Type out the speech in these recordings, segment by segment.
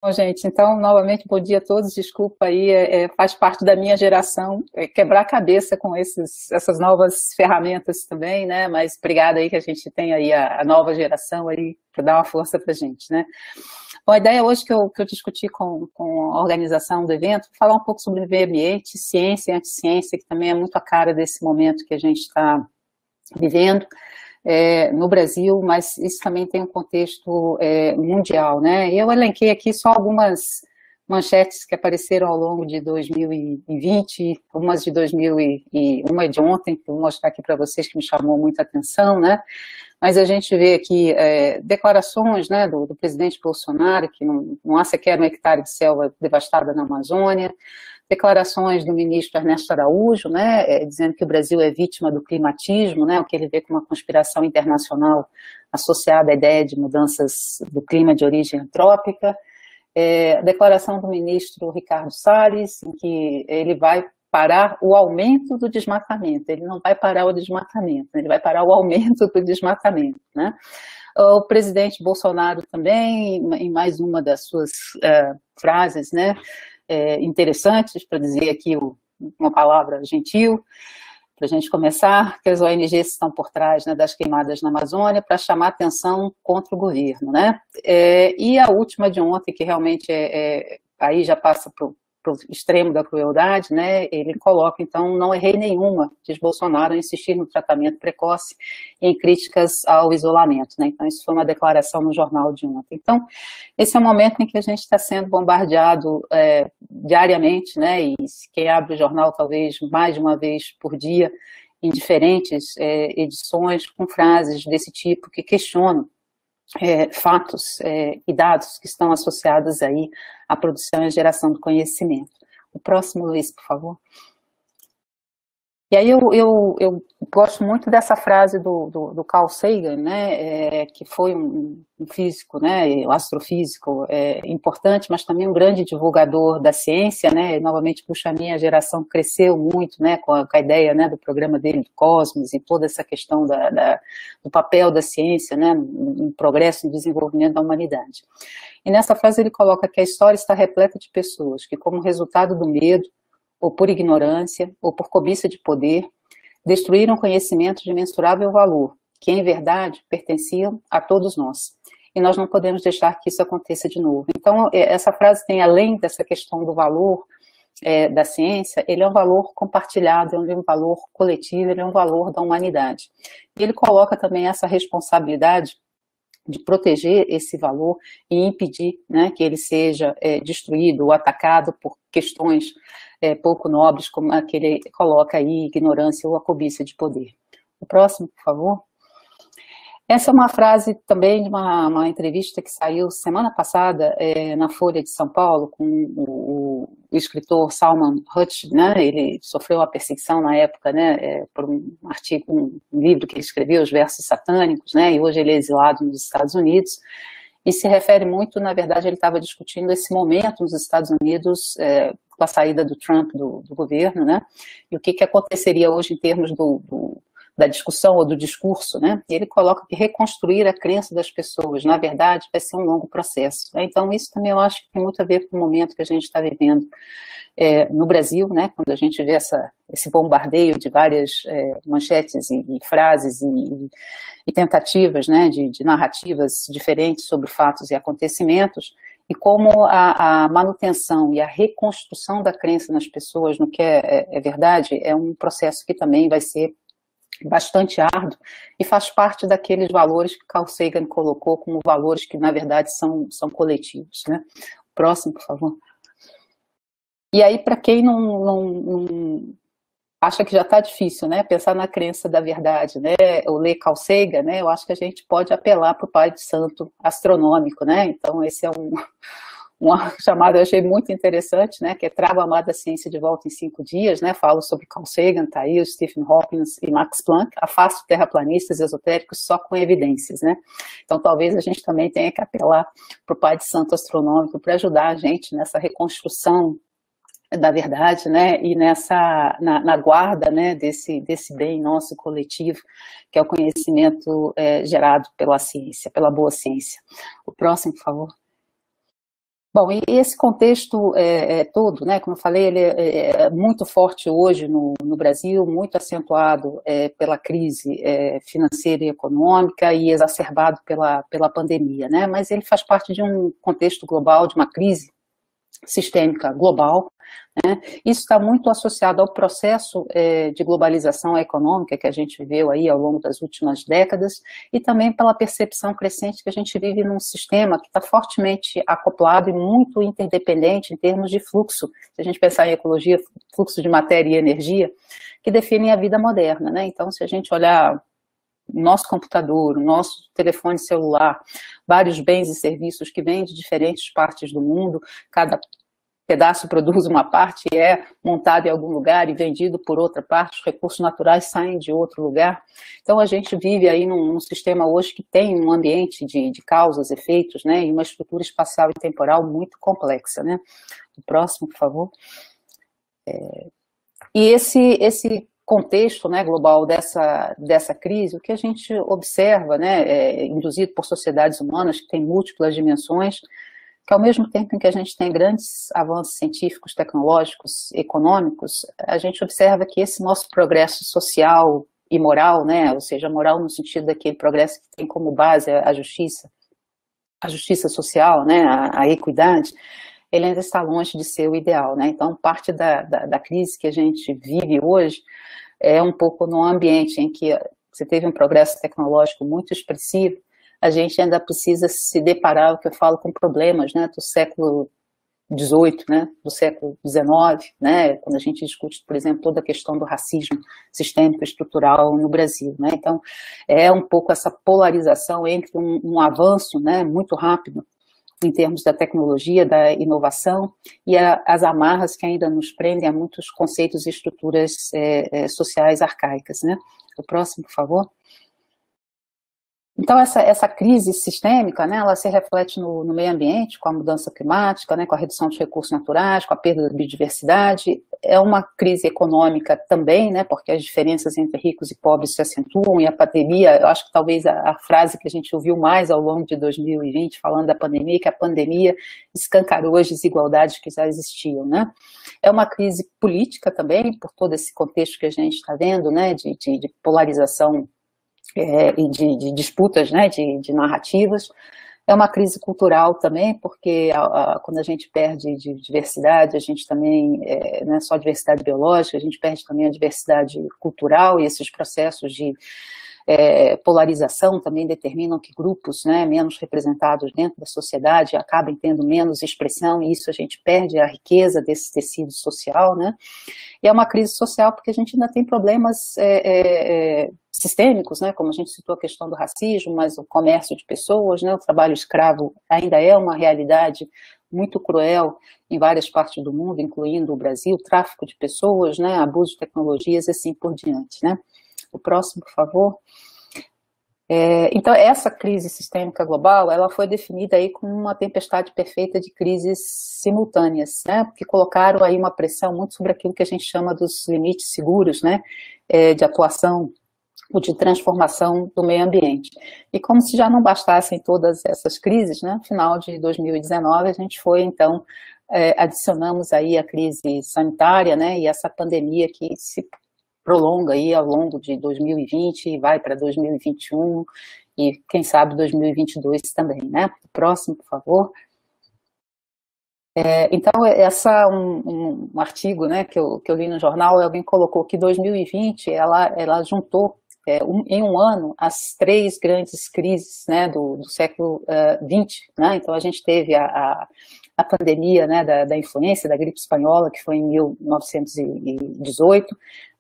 Bom, gente, então, novamente, bom dia a todos. Desculpa aí, faz parte da minha geração quebrar a cabeça com essas novas ferramentas também, né? Mas obrigada aí que a gente tem aí a nova geração aí para dar uma força para a gente, né? Bom, a ideia hoje que eu discuti com a organização do evento, falar um pouco sobre meio ambiente, ciência e anticiência, que também é muito a cara desse momento que a gente está vivendo no Brasil, mas isso também tem um contexto mundial, né? E eu elenquei aqui só algumas manchetes que apareceram ao longo de 2020, umas de 2000 e uma de ontem, que eu vou mostrar aqui para vocês, que me chamou muita atenção, né? Mas a gente vê aqui declarações, né, do presidente Bolsonaro, que não há sequer um hectare de selva devastada na Amazônia, declarações do ministro Ernesto Araújo, né, dizendo que o Brasil é vítima do climatismo, né, o que ele vê como uma conspiração internacional associada à ideia de mudanças do clima de origem antrópica, a declaração do ministro Ricardo Salles, em que ele vai parar o aumento do desmatamento, ele não vai parar o desmatamento, ele vai parar o aumento do desmatamento, né? O presidente Bolsonaro também, em mais uma das suas frases, né, interessantes, para dizer aqui uma palavra gentil, para a gente começar, que as ONGs estão por trás, né, das queimadas na Amazônia para chamar atenção contra o governo, né? E a última de ontem, que realmente aí já passa para o extremo da crueldade, né? Ele coloca, então, não errei nenhuma, diz Bolsonaro, em insistir no tratamento precoce e em críticas ao isolamento, né? Então, isso foi uma declaração no jornal de ontem. Então, esse é o momento em que a gente está sendo bombardeado diariamente, né? E quem abre o jornal, talvez, mais de uma vez por dia, em diferentes edições, com frases desse tipo que questionam fatos e dados que estão associados aí à produção e geração do conhecimento. O próximo, Luiz, por favor. E aí eu gosto muito dessa frase do Carl Sagan, né, que foi um físico, né, um astrofísico importante, mas também um grande divulgador da ciência, né, e novamente, puxa, a minha geração cresceu muito, né, com a ideia, né, do programa dele, do Cosmos, e toda essa questão do papel da ciência, né, no progresso, no desenvolvimento da humanidade. E nessa frase ele coloca que a história está repleta de pessoas que, como resultado do medo, ou por ignorância, ou por cobiça de poder, destruíram conhecimentos de mensurável valor, que em verdade pertenciam a todos nós. E nós não podemos deixar que isso aconteça de novo. Então, essa frase tem, além dessa questão do valor da ciência, ele é um valor compartilhado, ele é um valor coletivo, ele é um valor da humanidade. E ele coloca também essa responsabilidade de proteger esse valor e impedir, né, que ele seja destruído ou atacado por questões pouco nobres, como a que ele coloca aí, ignorância ou a cobiça de poder. O próximo, por favor. Essa é uma frase também de uma entrevista que saiu semana passada na Folha de São Paulo com o escritor Salman Rushdie, né? Ele sofreu uma perseguição na época, né, por um artigo, um livro que ele escreveu, Os Versos Satânicos, né? E hoje ele é exilado nos Estados Unidos. E se refere muito, na verdade, ele estava discutindo esse momento nos Estados Unidos com a saída do Trump do governo, né? E o que aconteceria hoje em termos da discussão ou do discurso, né? E ele coloca que reconstruir a crença das pessoas, na verdade, vai ser um longo processo, né? Então, isso também eu acho que tem muito a ver com o momento que a gente está vivendo no Brasil, né? Quando a gente vê esse bombardeio de várias manchetes e frases e tentativas, né, de narrativas diferentes sobre fatos e acontecimentos, e como a manutenção e a reconstrução da crença nas pessoas no que é verdade é um processo que também vai ser bastante árduo e faz parte daqueles valores que Carl Sagan colocou como valores que, na verdade, são coletivos, né? Próximo, por favor. E aí, para quem não acha que já está difícil, né, pensar na crença da verdade, né, ou ler Carl Sagan, né, eu acho que a gente pode apelar para o Pai de Santo astronômico, né, então esse é uma chamada eu achei muito interessante, né, que é Traga a Amada Ciência de Volta em 5 Dias, né, falo sobre Carl Sagan, tá aí o Stephen Hawking e Max Planck, afasto terraplanistas esotéricos só com evidências, né, então talvez a gente também tenha que apelar para o Pai de Santo astronômico para ajudar a gente nessa reconstrução da verdade, né, e na guarda, né, desse bem nosso coletivo, que é o conhecimento gerado pela ciência, pela boa ciência. O próximo, por favor. Bom, e esse contexto todo, né, como eu falei, ele é muito forte hoje no Brasil, muito acentuado pela crise financeira e econômica e exacerbado pela pandemia, né, mas ele faz parte de um contexto global, de uma crise sistêmica global, né? Isso está muito associado ao processo de globalização econômica que a gente viveu aí ao longo das últimas décadas e também pela percepção crescente que a gente vive num sistema que está fortemente acoplado e muito interdependente em termos de fluxo. Se a gente pensar em ecologia, fluxo de matéria e energia, que definem a vida moderna, né? Então, se a gente olhar o nosso computador, o nosso telefone celular, vários bens e serviços que vêm de diferentes partes do mundo, cada pedaço produz uma parte e é montado em algum lugar e vendido por outra parte, os recursos naturais saem de outro lugar. Então a gente vive aí num sistema hoje que tem um ambiente de causas, efeitos, né, e uma estrutura espacial e temporal muito complexa, né. O próximo, por favor. E esse contexto, né, global dessa crise, o que a gente observa, né, induzido por sociedades humanas que têm múltiplas dimensões, que ao mesmo tempo em que a gente tem grandes avanços científicos, tecnológicos, econômicos, a gente observa que esse nosso progresso social e moral, né, ou seja, moral no sentido daquele progresso que tem como base a justiça social, né, a equidade, ele ainda está longe de ser o ideal, né? Então, parte da crise que a gente vive hoje é um pouco num ambiente em que você teve um progresso tecnológico muito expressivo, a gente ainda precisa se deparar, o que eu falo, com problemas, né, do século XVIII, né, do século XIX, né, quando a gente discute, por exemplo, toda a questão do racismo sistêmico estrutural no Brasil, né? Então, é um pouco essa polarização entre um avanço, né, muito rápido em termos da tecnologia, da inovação, e as amarras que ainda nos prendem a muitos conceitos e estruturas sociais arcaicas, né? O próximo, por favor. Então, essa crise sistêmica, né, ela se reflete no meio ambiente, com a mudança climática, né, com a redução dos recursos naturais, com a perda da biodiversidade. É uma crise econômica também, né, porque as diferenças entre ricos e pobres se acentuam, e a pandemia, eu acho que talvez a frase que a gente ouviu mais ao longo de 2020, falando da pandemia, que a pandemia escancarou as desigualdades que já existiam, né. É uma crise política também, por todo esse contexto que a gente está vendo, né, de polarização e de disputas, né, de narrativas. É uma crise cultural também, porque quando a gente perde de diversidade, a gente também, não é só diversidade biológica, a gente perde também a diversidade cultural, e esses processos de polarização também determinam que grupos, né, menos representados dentro da sociedade acabem tendo menos expressão, e isso a gente perde a riqueza desse tecido social, né? E é uma crise social porque a gente ainda tem problemas sistêmicos, né, como a gente citou a questão do racismo, mas o comércio de pessoas, né, o trabalho escravo ainda é uma realidade muito cruel em várias partes do mundo, incluindo o Brasil, tráfico de pessoas, né, abuso de tecnologias e assim por diante, né. O próximo, por favor. Então, essa crise sistêmica global, ela foi definida aí como uma tempestade perfeita de crises simultâneas, né, que colocaram aí uma pressão muito sobre aquilo que a gente chama dos limites seguros, né, de atuação ou de transformação do meio ambiente. E como se já não bastassem todas essas crises, né, no final de 2019 a gente foi, então, adicionamos aí a crise sanitária, né, e essa pandemia que se prolonga aí ao longo de 2020 e vai para 2021 e quem sabe 2022 também, né? Próximo, por favor. Então, um artigo, né, que eu li no jornal, alguém colocou que 2020 ela juntou em um ano as três grandes crises, né, do século XX, né? Então a gente teve a pandemia, né, da influenza, da gripe espanhola, que foi em 1918,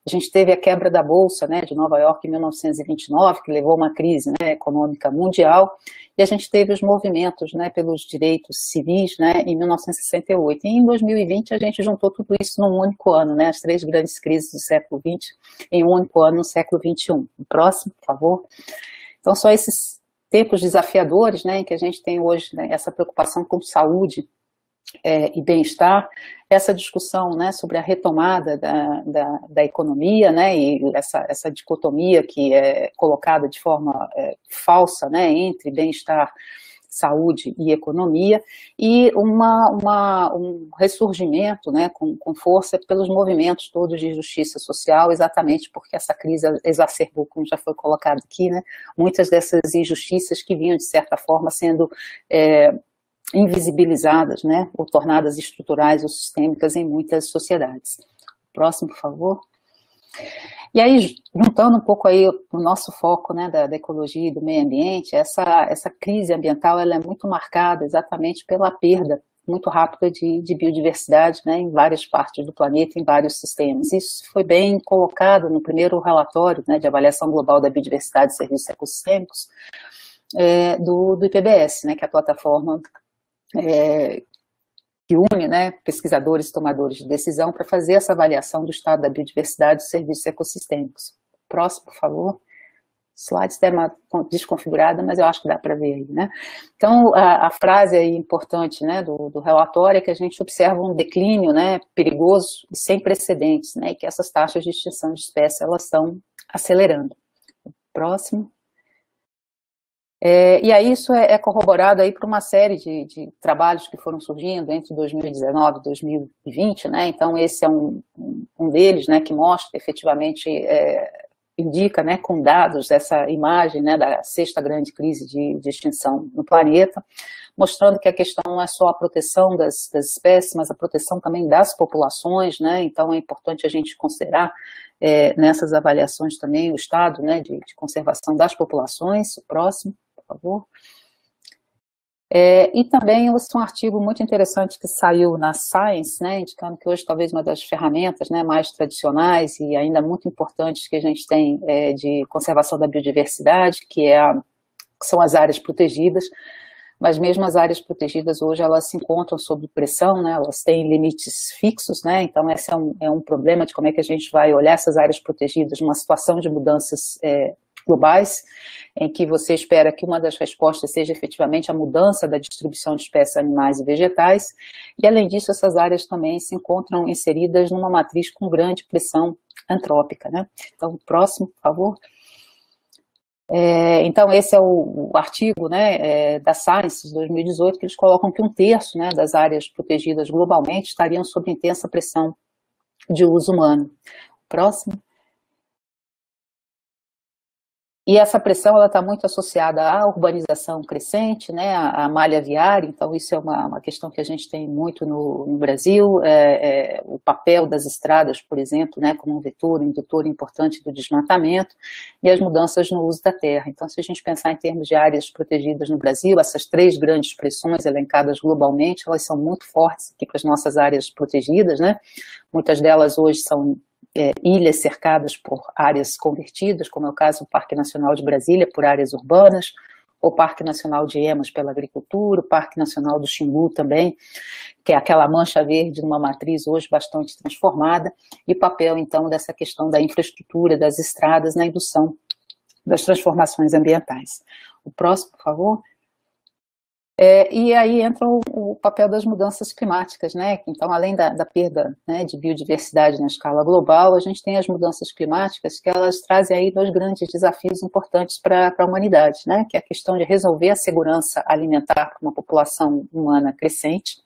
a gente teve a quebra da Bolsa, né, de Nova York em 1929, que levou a uma crise, né, econômica mundial, e a gente teve os movimentos, né, pelos direitos civis, né, em 1968. E em 2020 a gente juntou tudo isso num único ano, né, as três grandes crises do século XX em um único ano no século XXI. O próximo, por favor. Então, só esses tempos desafiadores, né, em que a gente tem hoje, né, essa preocupação com saúde e bem-estar, essa discussão, né, sobre a retomada da economia, né, e essa dicotomia que é colocada de forma falsa, né, entre bem-estar saúde e economia, e um ressurgimento, né, com força pelos movimentos todos de justiça social, exatamente porque essa crise exacerbou, como já foi colocado aqui, né, muitas dessas injustiças que vinham, de certa forma, sendo invisibilizadas, né, ou tornadas estruturais ou sistêmicas em muitas sociedades. Próximo, por favor. E aí, juntando um pouco aí o nosso foco, né, da ecologia e do meio ambiente, essa crise ambiental ela é muito marcada exatamente pela perda muito rápida de biodiversidade, né, em várias partes do planeta, em vários sistemas. Isso foi bem colocado no primeiro relatório, né, de avaliação global da biodiversidade e serviços ecossistêmicos do IPBES, né, que é a plataforma que une, né, pesquisadores e tomadores de decisão para fazer essa avaliação do estado da biodiversidade e dos serviços ecossistêmicos. Próximo, por favor. Slide está desconfigurada, mas eu acho que dá para ver aí, né? Então, a frase aí importante, né, do relatório é que a gente observa um declínio, né, perigoso e sem precedentes, né, e que essas taxas de extinção de espécies, elas estão acelerando. Próximo. E aí isso é corroborado aí por uma série de trabalhos que foram surgindo entre 2019 e 2020, né? Então esse é um deles, né, que mostra efetivamente, indica, né, com dados essa imagem, né, da sexta grande crise de extinção no planeta, mostrando que a questão não é só a proteção das espécies, mas a proteção também das populações, né? Então é importante a gente considerar nessas avaliações também o estado, né, de conservação das populações. O próximo, por favor. E também um artigo muito interessante que saiu na Science, né, indicando que hoje talvez uma das ferramentas, né, mais tradicionais e ainda muito importantes que a gente tem de conservação da biodiversidade, que são as áreas protegidas, mas mesmo as áreas protegidas hoje elas se encontram sob pressão, né, elas têm limites fixos, né, então esse é um problema de como é que a gente vai olhar essas áreas protegidas numa situação de mudanças globais, em que você espera que uma das respostas seja efetivamente a mudança da distribuição de espécies animais e vegetais, e além disso essas áreas também se encontram inseridas numa matriz com grande pressão antrópica, né. Então, próximo, por favor. Então esse é o artigo, né, da Science de 2018, que eles colocam que 1/3, né, das áreas protegidas globalmente estariam sob intensa pressão de uso humano. Próximo. E essa pressão ela está muito associada à urbanização crescente, né, à malha viária, então isso é uma questão que a gente tem muito no Brasil, o papel das estradas, por exemplo, né, como um indutor importante do desmatamento, e as mudanças no uso da terra. Então, se a gente pensar em termos de áreas protegidas no Brasil, essas 3 grandes pressões elencadas globalmente, elas são muito fortes aqui para as nossas áreas protegidas, né, muitas delas hoje são ilhas cercadas por áreas convertidas, como é o caso do Parque Nacional de Brasília, por áreas urbanas, o Parque Nacional de Emas pela agricultura, o Parque Nacional do Xingu também, que é aquela mancha verde numa matriz hoje bastante transformada, e o papel, então, dessa questão da infraestrutura, das estradas na indução das transformações ambientais. O próximo, por favor. E aí entra o papel das mudanças climáticas, né? Então, além da perda, né, de biodiversidade na escala global, a gente tem as mudanças climáticas que elas trazem aí 2 grandes desafios importantes para a humanidade, né? Que é a questão de resolver a segurança alimentar para uma população humana crescente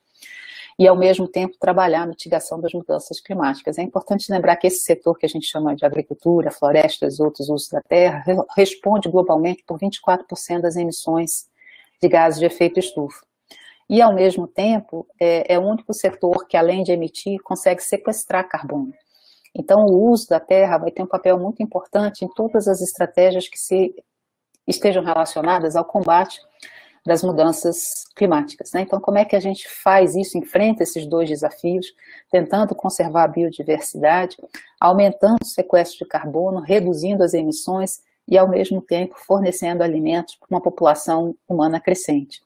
e, ao mesmo tempo, trabalhar a mitigação das mudanças climáticas. É importante lembrar que esse setor que a gente chama de agricultura, florestas e outros usos da terra responde globalmente por 24% das emissões de gases de efeito estufa. E, ao mesmo tempo, é o único setor que, além de emitir, consegue sequestrar carbono. Então, o uso da terra vai ter um papel muito importante em todas as estratégias que estejam relacionadas ao combate das mudanças climáticas, né? Então, como é que a gente faz isso, enfrenta esses 2 desafios, tentando conservar a biodiversidade, aumentando o sequestro de carbono, reduzindo as emissões e, ao mesmo tempo, fornecendo alimentos para uma população humana crescente.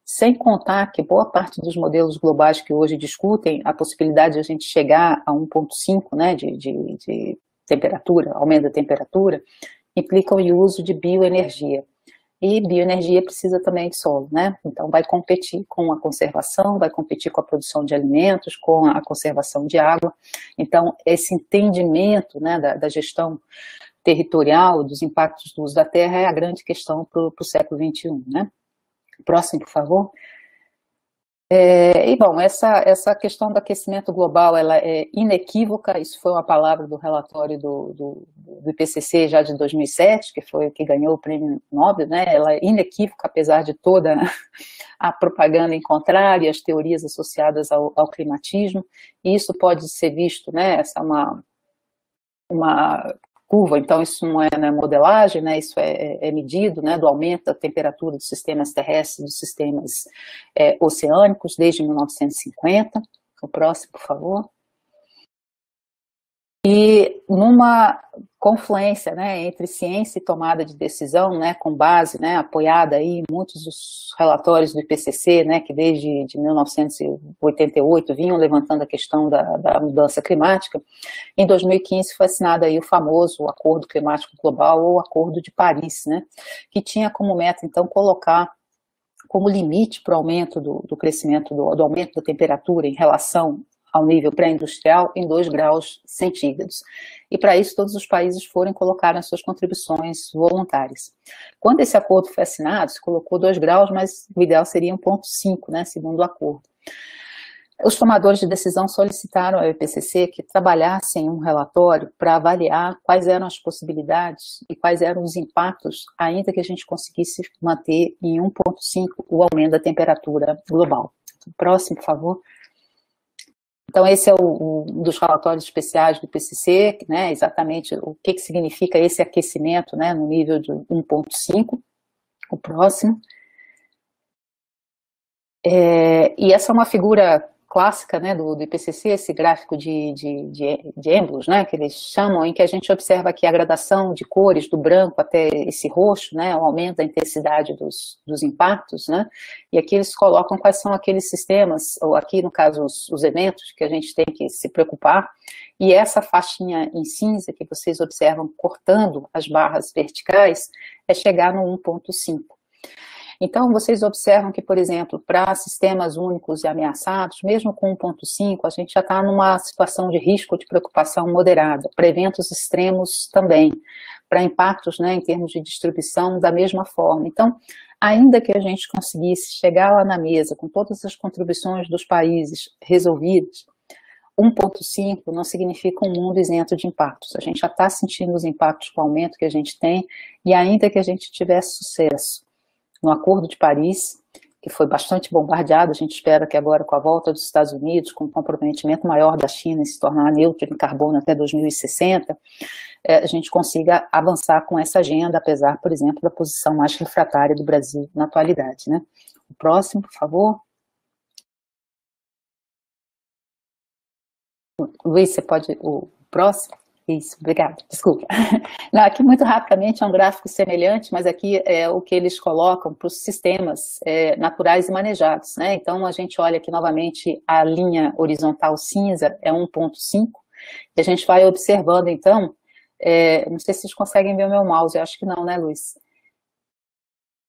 Sem contar que boa parte dos modelos globais que hoje discutem a possibilidade de a gente chegar a 1,5, né, de temperatura, aumento da temperatura, implicam o uso de bioenergia. E bioenergia precisa também de solo, né? Então vai competir com a conservação, vai competir com a produção de alimentos, com a conservação de água. Então, esse entendimento, né, da gestão territorial, dos impactos do uso da terra, é a grande questão para o século XXI, né? Próximo, por favor. Bom, essa questão do aquecimento global, ela é inequívoca, isso foi uma palavra do relatório do IPCC já de 2007, que foi o que ganhou o prêmio Nobel, né? Ela é inequívoca, apesar de toda a propaganda em contrário e as teorias associadas ao climatismo, e isso pode ser visto, né? Essa é uma curva, então isso não é, né, modelagem, né, isso é medido, né, do aumento da temperatura dos sistemas terrestres, dos sistemas oceânicos desde 1950. O próximo, por favor. E numa confluência, né, entre ciência e tomada de decisão, né, com base, né, apoiada aí em muitos dos relatórios do IPCC, né, que desde 1988 vinham levantando a questão da mudança climática, em 2015 foi assinado aí o famoso Acordo Climático Global, ou Acordo de Paris, né, que tinha como meta, então, colocar como limite para o aumento do crescimento, do aumento da temperatura em relação ao nível pré-industrial em 2 graus centígrados. E para isso todos os países foram colocar as suas contribuições voluntárias. Quando esse acordo foi assinado, se colocou 2 graus, mas o ideal seria 1,5, né, segundo o acordo. Os tomadores de decisão solicitaram ao IPCC que trabalhasse em um relatório para avaliar quais eram as possibilidades e quais eram os impactos, ainda que a gente conseguisse manter em 1,5 o aumento da temperatura global. Próximo, por favor. Então, esse é um dos relatórios especiais do IPCC, né, exatamente o que significa esse aquecimento, né, no nível de 1,5. O próximo. E essa é uma figura clássica, né, do IPCC, esse gráfico de êmbolos, né, que eles chamam, em que a gente observa aqui a gradação de cores, do branco até esse roxo, né, o aumento da intensidade dos impactos, né, e aqui eles colocam quais são aqueles sistemas, ou aqui no caso os eventos que a gente tem que se preocupar, e essa faixinha em cinza que vocês observam cortando as barras verticais é chegar no 1,5. Então, vocês observam que, por exemplo, para sistemas únicos e ameaçados, mesmo com 1,5, a gente já está numa situação de risco de preocupação moderada, para eventos extremos também, para impactos, né, em termos de distribuição da mesma forma. Então, ainda que a gente conseguisse chegar lá na mesa com todas as contribuições dos países resolvidas, 1,5 não significa um mundo isento de impactos. A gente já está sentindo os impactos com o aumento que a gente tem, e ainda que a gente tivesse sucesso no Acordo de Paris, que foi bastante bombardeado, a gente espera que agora, com a volta dos Estados Unidos, com o comprometimento maior da China em se tornar neutro em carbono até 2060, a gente consiga avançar com essa agenda, apesar, por exemplo, da posição mais refratária do Brasil na atualidade, né? O próximo, por favor. Luiz, você pode... O próximo? Isso, obrigada, desculpa. Não, aqui muito rapidamente é um gráfico semelhante, mas aqui é o que eles colocam para os sistemas naturais e manejados, né? Então a gente olha aqui novamente a linha horizontal cinza é 1,5, e a gente vai observando então, não sei se vocês conseguem ver o meu mouse, eu acho que não, né, Luiz?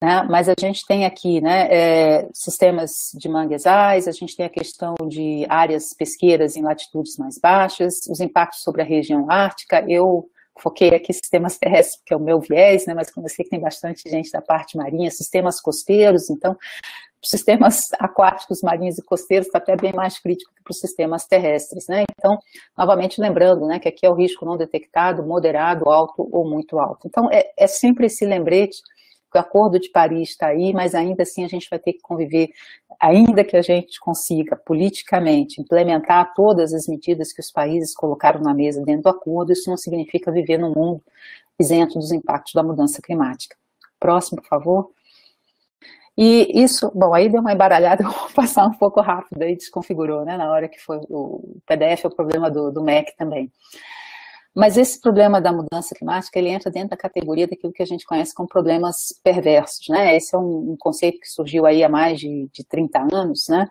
Né? Mas a gente tem aqui, né, sistemas de manguezais, a gente tem a questão de áreas pesqueiras em latitudes mais baixas, os impactos sobre a região ártica. Eu foquei aqui sistemas terrestres, que é o meu viés, né, mas como eu sei que tem bastante gente da parte marinha, sistemas costeiros, então, sistemas aquáticos, marinhos e costeiros está até bem mais crítico que para os sistemas terrestres, né? Então, novamente lembrando, né, que aqui é o risco não detectado, moderado, alto ou muito alto. Então, é sempre esse lembrete. O Acordo de Paris está aí, mas ainda assim a gente vai ter que conviver, ainda que a gente consiga politicamente implementar todas as medidas que os países colocaram na mesa dentro do acordo, isso não significa viver num mundo isento dos impactos da mudança climática. Próximo, por favor. E isso, bom, aí deu uma embaralhada, eu vou passar um pouco rápido, aí desconfigurou, né, na hora que foi o PDF, o problema do Mac também. Mas esse problema da mudança climática, ele entra dentro da categoria daquilo que a gente conhece como problemas perversos, né? Esse é um conceito que surgiu aí há mais de 30 anos, né?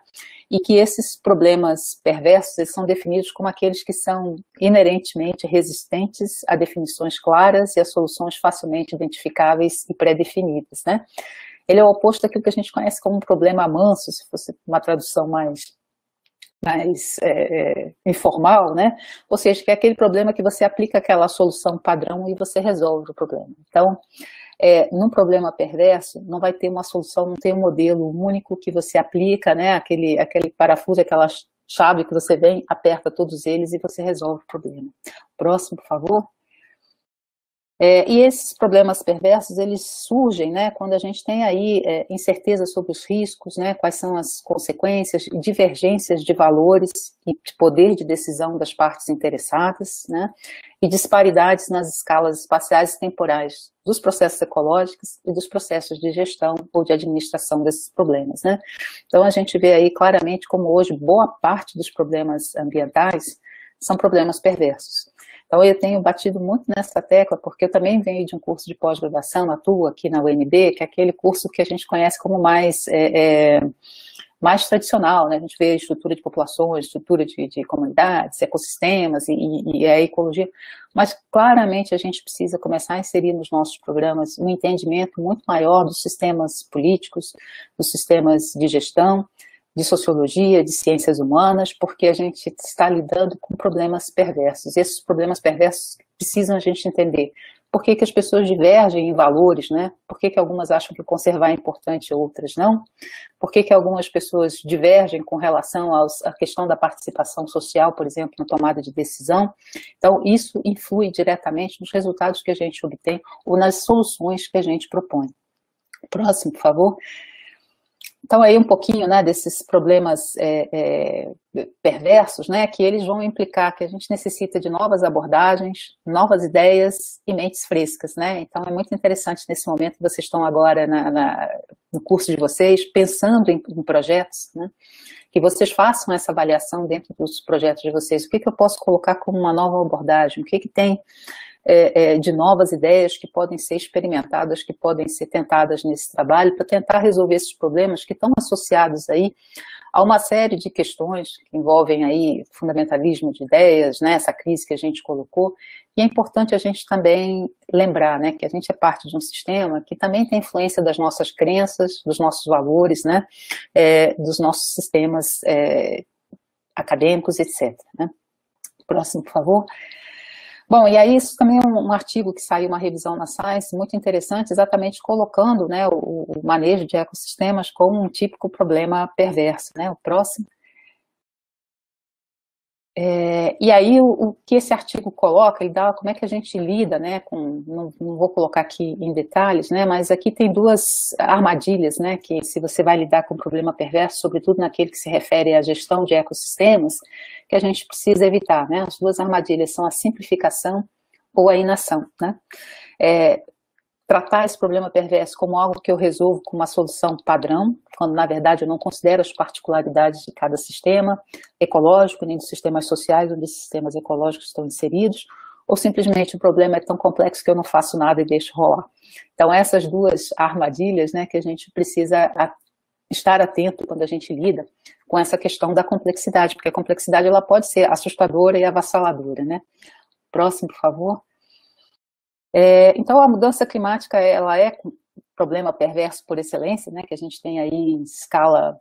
E que esses problemas perversos, eles são definidos como aqueles que são inerentemente resistentes a definições claras e a soluções facilmente identificáveis e pré-definidas, né? Ele é o oposto daquilo que a gente conhece como um problema manso, se fosse uma tradução mais informal, né? Ou seja, que é aquele problema que você aplica aquela solução padrão e você resolve o problema. Então, num problema perverso, não vai ter uma solução, não tem um modelo único que você aplica, né, aquele parafuso, aquela chave que você vem, aperta todos eles e você resolve o problema. Próximo, por favor. E esses problemas perversos, eles surgem, né, quando a gente tem aí incerteza sobre os riscos, né, quais são as consequências, divergências de valores e de poder de decisão das partes interessadas, né, e disparidades nas escalas espaciais e temporais dos processos ecológicos e dos processos de gestão ou de administração desses problemas, né. Então a gente vê aí claramente como hoje boa parte dos problemas ambientais são problemas perversos. Então, eu tenho batido muito nessa tecla, porque eu também venho de um curso de pós-graduação, atuo aqui na UNB, que é aquele curso que a gente conhece como mais tradicional, né? A gente vê estrutura de populações, estrutura de comunidades, ecossistemas e a ecologia, mas claramente a gente precisa começar a inserir nos nossos programas um entendimento muito maior dos sistemas políticos, dos sistemas de gestão, de sociologia, de ciências humanas, porque a gente está lidando com problemas perversos. E esses problemas perversos precisam a gente entender. Por que as pessoas divergem em valores, né? Por que algumas acham que conservar é importante e outras não? Por que algumas pessoas divergem com relação à questão da participação social, por exemplo, na tomada de decisão? Então, isso influi diretamente nos resultados que a gente obtém ou nas soluções que a gente propõe. Próximo, por favor. Então, aí um pouquinho, né, desses problemas perversos, né, que eles vão implicar que a gente necessita de novas abordagens, novas ideias e mentes frescas, né. Então, é muito interessante nesse momento que vocês estão agora no curso de vocês, pensando em projetos, né, que vocês façam essa avaliação dentro dos projetos de vocês. O que eu posso colocar como uma nova abordagem? O que tem de novas ideias que podem ser experimentadas, que podem ser tentadas nesse trabalho para tentar resolver esses problemas que estão associados aí a uma série de questões que envolvem aí fundamentalismo de ideias, né, essa crise que a gente colocou, e é importante a gente também lembrar, né, que a gente é parte de um sistema que também tem influência das nossas crenças, dos nossos valores, né, dos nossos sistemas acadêmicos, etc. Né. Próximo, por favor. Bom, e aí isso também é um artigo que saiu, uma revisão na Science, muito interessante, exatamente colocando, né, o manejo de ecossistemas como um típico problema perverso, né, o próximo. E aí o que esse artigo coloca, ele dá como é que a gente lida, né, não vou colocar aqui em detalhes, né, mas aqui tem duas armadilhas, né, que se você vai lidar com um problema perverso, sobretudo naquele que se refere à gestão de ecossistemas, que a gente precisa evitar, né, as duas armadilhas são a simplificação ou a inação, né. Tratar esse problema perverso como algo que eu resolvo com uma solução padrão, quando na verdade eu não considero as particularidades de cada sistema ecológico, nem dos sistemas sociais onde esses sistemas ecológicos estão inseridos, ou simplesmente o problema é tão complexo que eu não faço nada e deixo rolar. Então essas duas armadilhas, né, que a gente precisa estar atento quando a gente lida com essa questão da complexidade, porque a complexidade ela pode ser assustadora e avassaladora, né? Próximo, por favor. Então, a mudança climática, ela é um problema perverso por excelência, né, que a gente tem aí em escala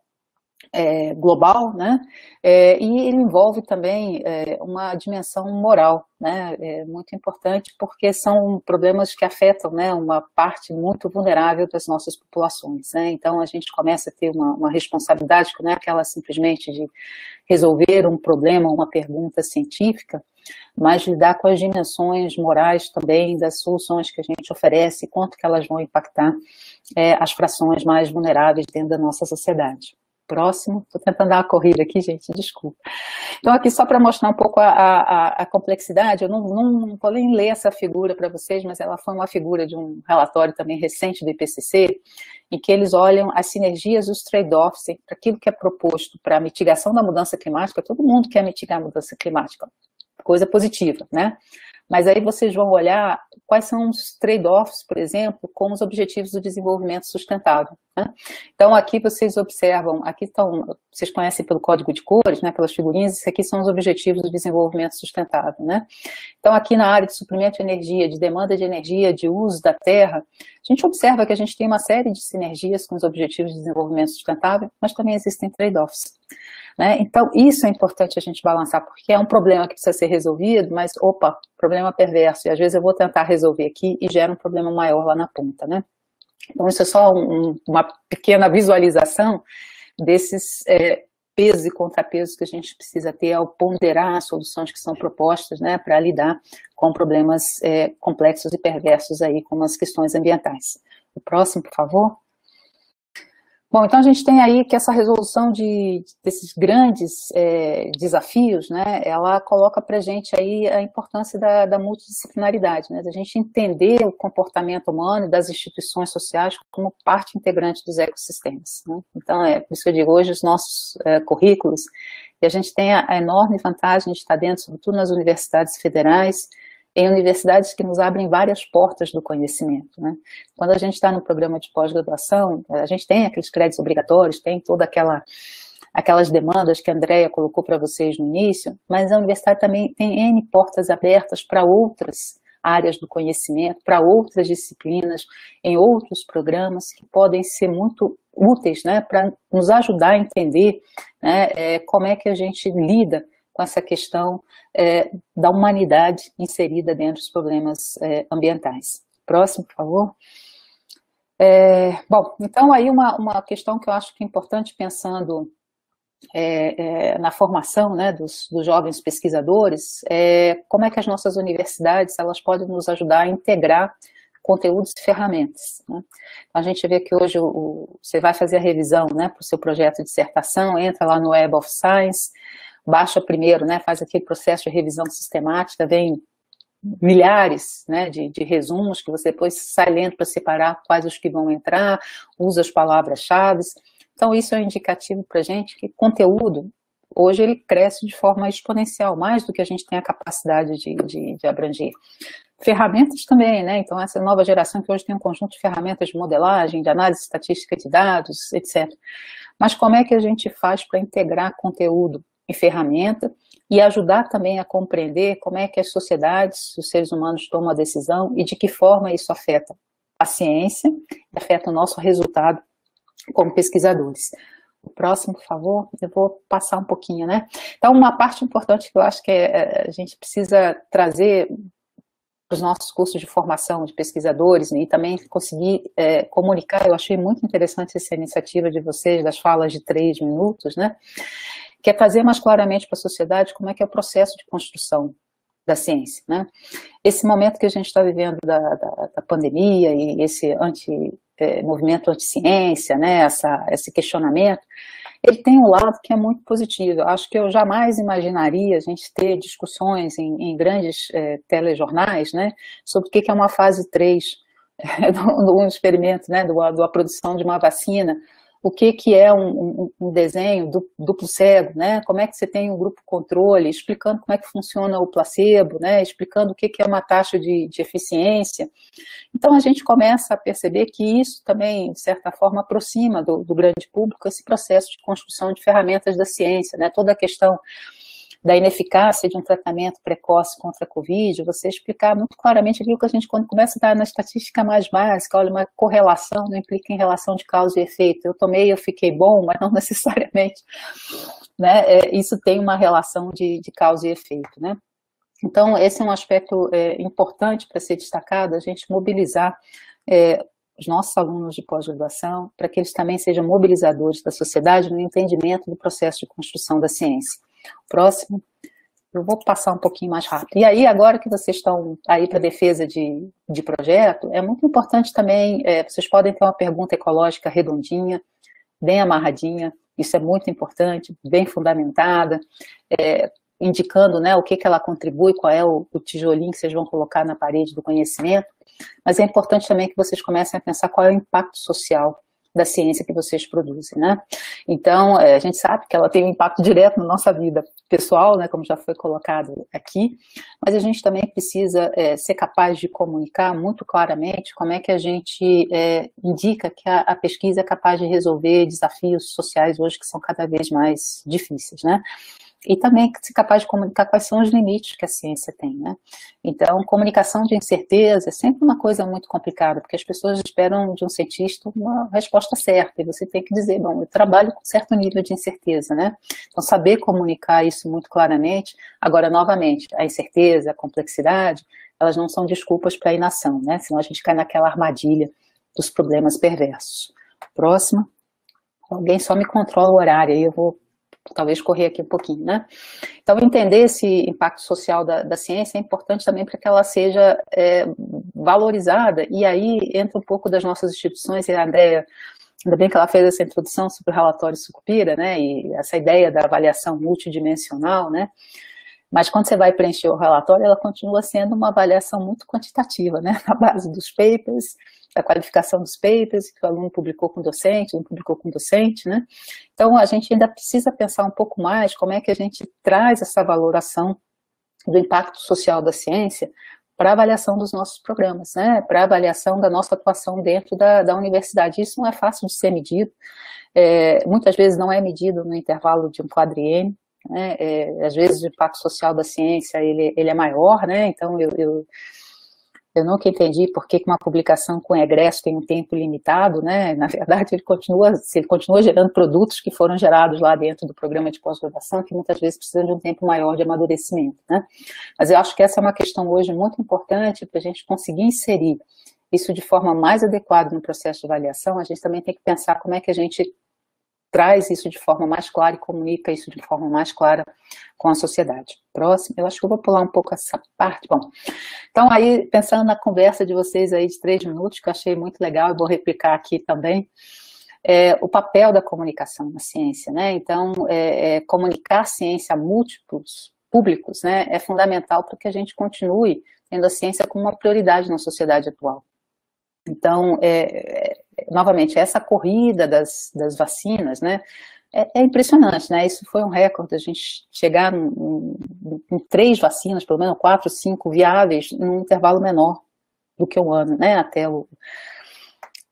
global, né, e ele envolve também uma dimensão moral, né, muito importante, porque são problemas que afetam, né, uma parte muito vulnerável das nossas populações, né, então a gente começa a ter uma responsabilidade que não é aquela simplesmente de resolver um problema, uma pergunta científica, mas lidar com as dimensões morais também das soluções que a gente oferece e quanto que elas vão impactar as frações mais vulneráveis dentro da nossa sociedade. Próximo, estou tentando dar uma corrida aqui, gente, desculpa. Então, aqui só para mostrar um pouco a complexidade, eu não vou nem ler essa figura para vocês, mas ela foi uma figura de um relatório também recente do IPCC, em que eles olham as sinergias, os trade-offs, entre aquilo que é proposto para a mitigação da mudança climática. Todo mundo quer mitigar a mudança climática, coisa positiva, né? Mas aí vocês vão olhar quais são os trade-offs, por exemplo, com os objetivos do desenvolvimento sustentável, Então, aqui vocês observam, aqui estão, vocês conhecem pelo código de cores, né, pelas figurinhas, isso aqui são os objetivos do desenvolvimento sustentável, né? Então, aqui na área de suprimento de energia, de demanda de energia, de uso da terra, a gente observa que a gente tem uma série de sinergias com os objetivos de desenvolvimento sustentável, mas também existem trade-offs, né? Então, isso é importante a gente balançar, porque é um problema que precisa ser resolvido, mas, opa, problema perverso, e às vezes eu vou tentar resolver aqui e gera um problema maior lá na ponta, né? Então, isso é só uma pequena visualização desses pesos e contrapesos que a gente precisa ter ao ponderar as soluções que são propostas, né, para lidar com problemas complexos e perversos aí, como as questões ambientais. O próximo, por favor. Bom, então a gente tem aí que essa resolução desses grandes desafios, né, ela coloca para a gente aí a importância da multidisciplinaridade, né, da gente entender o comportamento humano e das instituições sociais como parte integrante dos ecossistemas, né. Então, por isso que eu digo, hoje os nossos currículos, e a gente tem a enorme vantagem de estar dentro, sobretudo nas universidades federais, em universidades que nos abrem várias portas do conhecimento, né? Quando a gente está no programa de pós-graduação, a gente tem aqueles créditos obrigatórios, tem toda aquelas demandas que a Andrea colocou para vocês no início, mas a universidade também tem N portas abertas para outras áreas do conhecimento, para outras disciplinas, em outros programas que podem ser muito úteis, né, para nos ajudar a entender, né, como é que a gente lida com essa questão da humanidade inserida dentro dos problemas ambientais. Próximo, por favor. Bom, então aí uma questão que eu acho que é importante pensando na formação, né, dos jovens pesquisadores, como é que as nossas universidades elas podem nos ajudar a integrar conteúdos e ferramentas, né? Então, a gente vê que hoje você vai fazer a revisão, né, para o seu projeto de dissertação, entra lá no Web of Science, baixa primeiro, né, faz aquele processo de revisão sistemática, vem milhares, né, de resumos que você depois sai lendo para separar quais os que vão entrar, usa as palavras-chave. Então isso é um indicativo para a gente que conteúdo, hoje ele cresce de forma exponencial, mais do que a gente tem a capacidade de abranger. Ferramentas também, né, então essa nova geração que hoje tem um conjunto de ferramentas de modelagem, de análise estatística de dados, etc. Mas como é que a gente faz para integrar conteúdo em ferramenta e ajudar também a compreender como é que as sociedades, os seres humanos tomam a decisão e de que forma isso afeta a ciência e afeta o nosso resultado como pesquisadores. O próximo, por favor, eu vou passar um pouquinho, né? Então, uma parte importante que eu acho que a gente precisa trazer para os nossos cursos de formação de pesquisadores, né, e também conseguir comunicar, eu achei muito interessante essa iniciativa de vocês, das falas de 3 minutos, né? Que é trazer mais claramente para a sociedade como é que é o processo de construção da ciência, né? Esse momento que a gente está vivendo da pandemia e esse movimento anti-ciência, né, esse questionamento, ele tem um lado que é muito positivo. Acho que eu jamais imaginaria a gente ter discussões em grandes telejornais, né, sobre o que é uma fase 3 do experimento, né, da produção de uma vacina, o que é um desenho duplo cego, né? Como é que você tem um grupo controle, explicando como é que funciona o placebo, né? Explicando o que é uma taxa de eficiência. Então a gente começa a perceber que isso também, de certa forma, aproxima do grande público esse processo de construção de ferramentas da ciência, né? Toda a questão da ineficácia de um tratamento precoce contra a Covid, você explicar muito claramente aquilo que a gente, quando começa a dar na estatística mais básica, olha, uma correlação não implica em relação de causa e efeito. Eu tomei, eu fiquei bom, mas não necessariamente, né? Isso tem uma relação de causa e efeito, né? Então, esse é um aspecto importante para ser destacado, a gente mobilizar os nossos alunos de pós-graduação para que eles também sejam mobilizadores da sociedade no entendimento do processo de construção da ciência. Próximo, eu vou passar um pouquinho mais rápido. E aí, agora que vocês estão aí para defesa de projeto, é muito importante também, vocês podem ter uma pergunta ecológica redondinha, bem amarradinha, isso é muito importante, bem fundamentada, indicando, né, o que ela contribui, qual é o tijolinho que vocês vão colocar na parede do conhecimento, mas é importante também que vocês comecem a pensar qual é o impacto social da ciência que vocês produzem, né? Então, a gente sabe que ela tem um impacto direto na nossa vida pessoal, né, como já foi colocado aqui, mas a gente também precisa ser capaz de comunicar muito claramente como é que a gente indica que a pesquisa é capaz de resolver desafios sociais hoje que são cada vez mais difíceis, né? E também ser capaz de comunicar quais são os limites que a ciência tem, né? Então, comunicação de incerteza é sempre uma coisa muito complicada, porque as pessoas esperam de um cientista uma resposta certa, e você tem que dizer, bom, eu trabalho com certo nível de incerteza, né? Então, saber comunicar isso muito claramente. Agora, novamente, a incerteza, a complexidade, elas não são desculpas para a inação, né? Senão a gente cai naquela armadilha dos problemas perversos. Próxima. Alguém só me controla o horário, aí eu vou talvez correr aqui um pouquinho, né? Então, entender esse impacto social da ciência é importante também para que ela seja valorizada, e aí entra um pouco das nossas instituições, e a Andrea, ainda bem que ela fez essa introdução sobre o relatório Sucupira, né, e essa ideia da avaliação multidimensional, né, mas quando você vai preencher o relatório, ela continua sendo uma avaliação muito quantitativa, né, na base dos papers, da qualificação dos papers, que o aluno publicou com o docente, não publicou com o docente, né? Então, a gente ainda precisa pensar um pouco mais como é que a gente traz essa valoração do impacto social da ciência para a avaliação dos nossos programas, né? Para a avaliação da nossa atuação dentro da universidade. Isso não é fácil de ser medido, muitas vezes não é medido no intervalo de um quadriênio, né? Às vezes o impacto social da ciência ele é maior, né? Então, eu nunca entendi por que uma publicação com egresso tem um tempo limitado, né? Na verdade, ele continua gerando produtos que foram gerados lá dentro do programa de pós-graduação, que muitas vezes precisam de um tempo maior de amadurecimento, né? Mas eu acho que essa é uma questão hoje muito importante para a gente conseguir inserir isso de forma mais adequada no processo de avaliação. A gente também tem que pensar como é que a gente traz isso de forma mais clara e comunica isso de forma mais clara com a sociedade. Próximo, eu acho que eu vou pular um pouco essa parte. Bom, então aí, pensando na conversa de vocês aí de 3 minutos, que eu achei muito legal, eu vou replicar aqui também, o papel da comunicação na ciência, né? Então, comunicar ciência a múltiplos públicos, né, é fundamental para que a gente continue tendo a ciência como uma prioridade na sociedade atual. Então, novamente, essa corrida das vacinas, né, é impressionante, né, isso foi um recorde, a gente chegar em 3 vacinas, pelo menos 4, 5 viáveis, num intervalo menor do que um ano, né,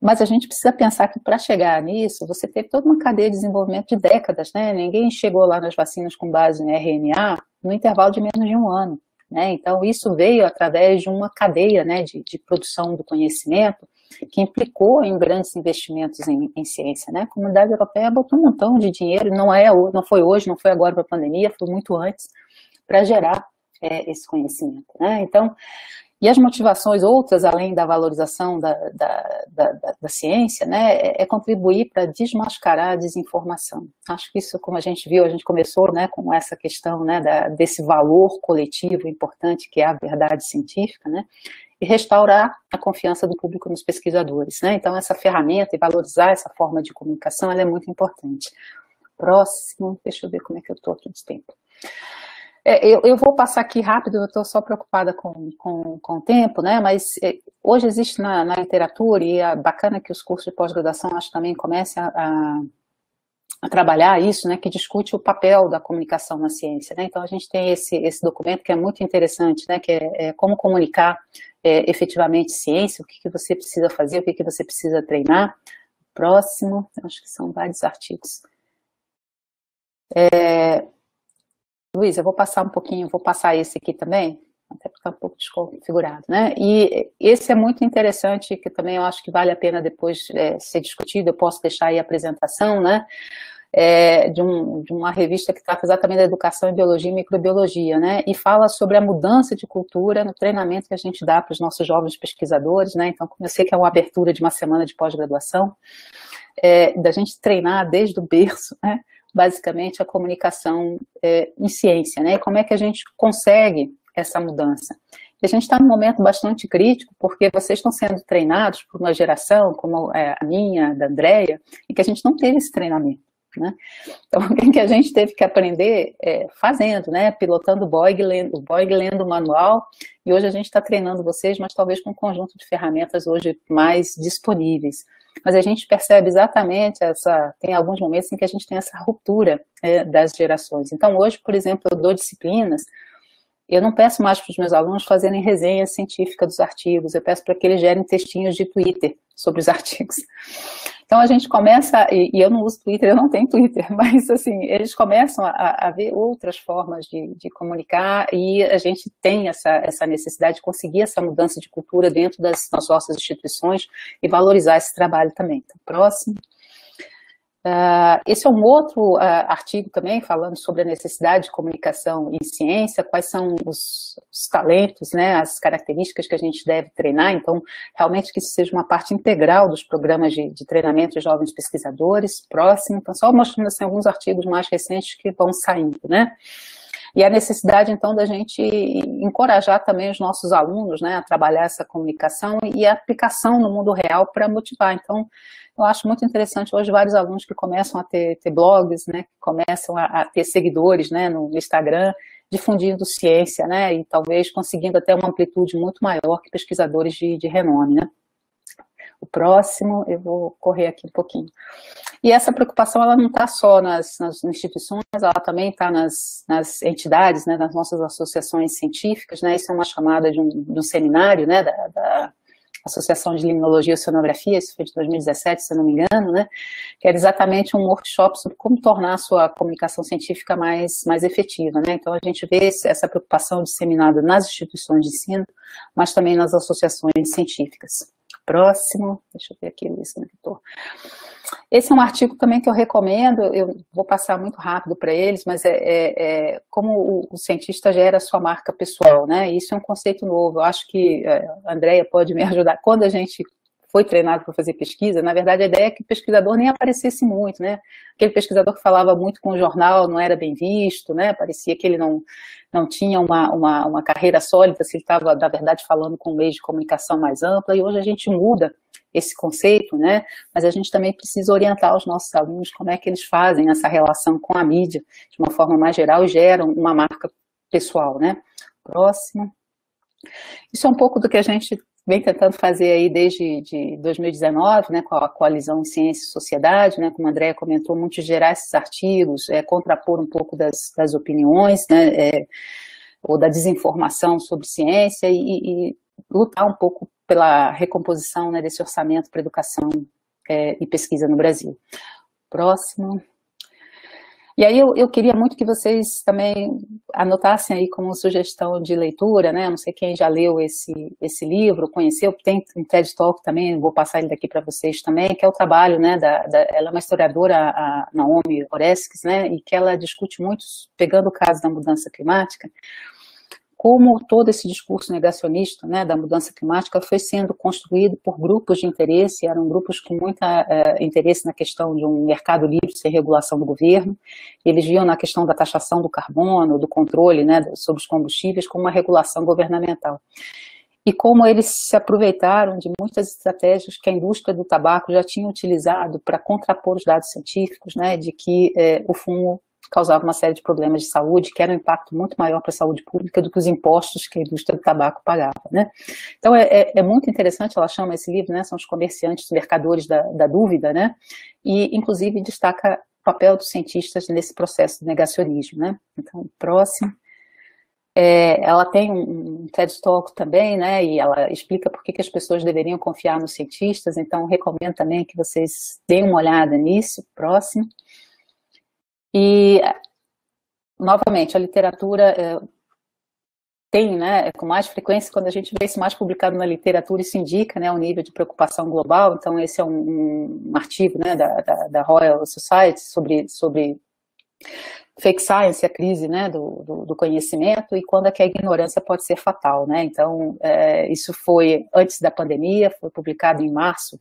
Mas a gente precisa pensar que para chegar nisso, você teve toda uma cadeia de desenvolvimento de décadas, né, ninguém chegou lá nas vacinas com base em RNA no intervalo de menos de um ano, né, então isso veio através de uma cadeia, né, de produção do conhecimento, que implicou em grandes investimentos em ciência, né? A comunidade europeia botou um montão de dinheiro, não foi hoje, não foi agora para a pandemia, foi muito antes, para gerar esse conhecimento, né? Então, e as motivações outras, além da valorização da ciência, né, é contribuir para desmascarar a desinformação. Acho que isso, como a gente viu, a gente começou, né, com essa questão, né, desse valor coletivo importante que é a verdade científica, né, e restaurar a confiança do público nos pesquisadores, né? Então, essa ferramenta e valorizar essa forma de comunicação, ela é muito importante. Próximo, deixa eu ver como é que eu estou aqui de tempo. Eu vou passar aqui rápido, eu estou só preocupada com o tempo, né? Mas hoje existe na literatura, e é bacana que os cursos de pós-graduação, acho que também comecem a trabalhar isso, né, que discute o papel da comunicação na ciência, né? Então a gente tem esse documento que é muito interessante, né, que é como comunicar efetivamente ciência, o que você precisa fazer, o que você precisa treinar. Próximo, acho que são vários artigos. Luiz, eu vou passar um pouquinho, vou passar esse aqui também, até porque está um pouco desconfigurado, né? E esse é muito interessante, que também eu acho que vale a pena depois ser discutido, eu posso deixar aí a apresentação, né? De uma revista que trata exatamente da educação em biologia e microbiologia, né? E fala sobre a mudança de cultura no treinamento que a gente dá para os nossos jovens pesquisadores, né? Então, como eu sei que é uma abertura de uma semana de pós-graduação, da gente treinar desde o berço, né? Basicamente a comunicação em ciência, né? E como é que a gente consegue essa mudança? E a gente está num momento bastante crítico, porque vocês estão sendo treinados por uma geração, como a minha, da Andrea, e que a gente não teve esse treinamento, né? Então, o que a gente teve que aprender fazendo, né? Pilotando o Boeing, lendo o manual, e hoje a gente está treinando vocês, mas talvez com um conjunto de ferramentas hoje mais disponíveis. mas a gente percebe exatamente tem alguns momentos em que a gente tem essa ruptura das gerações. Então, hoje, por exemplo, eu dou disciplinas, eu não peço mais para os meus alunos fazerem resenha científica dos artigos, eu peço para que eles gerem textinhos de Twitter sobre os artigos. Então a gente começa, e eu não uso Twitter, eu não tenho Twitter, mas assim, eles começam a ver outras formas de comunicar e a gente tem essa necessidade de conseguir essa mudança de cultura dentro das nossas instituições e valorizar esse trabalho também. Então, próximo. Esse é um outro artigo também, falando sobre a necessidade de comunicação em ciência, quais são os talentos, né, as características que a gente deve treinar, então, realmente que isso seja uma parte integral dos programas de treinamento de jovens pesquisadores. Próximo, então, só mostrando assim, alguns artigos mais recentes que vão saindo, né. E a necessidade, então, da gente encorajar também os nossos alunos, né, a trabalhar essa comunicação e a aplicação no mundo real para motivar. Então, eu acho muito interessante hoje vários alunos que começam a ter blogs, né, que começam a ter seguidores, né, no Instagram, difundindo ciência, né, e talvez conseguindo até uma amplitude muito maior que pesquisadores de renome, né. O próximo, eu vou correr aqui um pouquinho. E essa preocupação, ela não está só nas instituições, ela também está nas entidades, né, nas nossas associações científicas, né, isso é uma chamada de um seminário, né, da Associação de Limnologia e Oceanografia, isso foi de 2017, se eu não me engano, né, que era exatamente um workshop sobre como tornar a sua comunicação científica mais efetiva, né, então a gente vê essa preocupação disseminada nas instituições de ensino, mas também nas associações científicas. Próximo, deixa eu ver aqui, Luiz, como é que estou. Esse é um artigo também que eu recomendo, eu vou passar muito rápido para eles, mas como o cientista gera a sua marca pessoal, né? Isso é um conceito novo, eu acho que a Andrea pode me ajudar. Quando a gente foi treinado para fazer pesquisa, na verdade a ideia é que o pesquisador nem aparecesse muito, né? Aquele pesquisador que falava muito com o jornal não era bem visto, né? Parecia que ele não tinha uma carreira sólida se ele estava, na verdade, falando com um meio de comunicação mais ampla, e hoje a gente muda esse conceito, né? Mas a gente também precisa orientar os nossos alunos como é que eles fazem essa relação com a mídia de uma forma mais geral e geram uma marca pessoal, né? Próximo. Isso é um pouco do que a gente vem tentando fazer aí desde 2019, né, com a Coalizão em Ciência e Sociedade, né, como a Andrea comentou, muito gerar esses artigos, contrapor um pouco das opiniões, né, ou da desinformação sobre ciência e lutar um pouco pela recomposição, né, desse orçamento para educação e pesquisa no Brasil. Próximo. E aí eu queria muito que vocês também anotassem aí como sugestão de leitura, né? Não sei quem já leu esse livro, conheceu, tem um TED Talk também, vou passar ele daqui para vocês também, que é o trabalho, né, ela é uma historiadora, a Naomi Oreskes, né, e que ela discute muito, pegando o caso da mudança climática, como todo esse discurso negacionista, né, da mudança climática foi sendo construído por grupos de interesse, eram grupos com muito interesse na questão de um mercado livre sem regulação do governo, eles viam na questão da taxação do carbono, do controle, né, sobre os combustíveis como uma regulação governamental. E como eles se aproveitaram de muitas estratégias que a indústria do tabaco já tinha utilizado para contrapor os dados científicos, né, de que o fumo causava uma série de problemas de saúde, que era um impacto muito maior para a saúde pública do que os impostos que a indústria do tabaco pagava, né? Então, é muito interessante, ela chama esse livro, né, são os comerciantes, os mercadores da dúvida, né, e, inclusive, destaca o papel dos cientistas nesse processo de negacionismo, né? Então, próximo. Ela tem um TED Talk também, né, e ela explica por que as pessoas deveriam confiar nos cientistas, então recomendo também que vocês deem uma olhada nisso. Próximo. E, novamente, a literatura tem, né, com mais frequência, quando a gente vê isso mais publicado na literatura, isso indica, né, um nível de preocupação global, então esse é um artigo, né, da Royal Society sobre fake science, a crise, né, do conhecimento, e quando é que a ignorância pode ser fatal, né, então isso foi antes da pandemia, foi publicado em março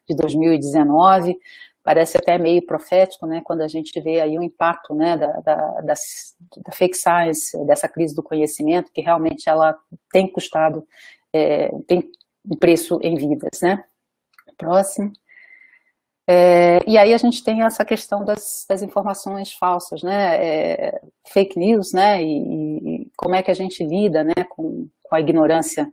de 2019, parece até meio profético, né, quando a gente vê aí o impacto, né, da fake science, dessa crise do conhecimento, que realmente ela tem custado, tem um preço em vidas, né. Próximo. E aí a gente tem essa questão das informações falsas, né, fake news, né, e como é que a gente lida, né, com a ignorância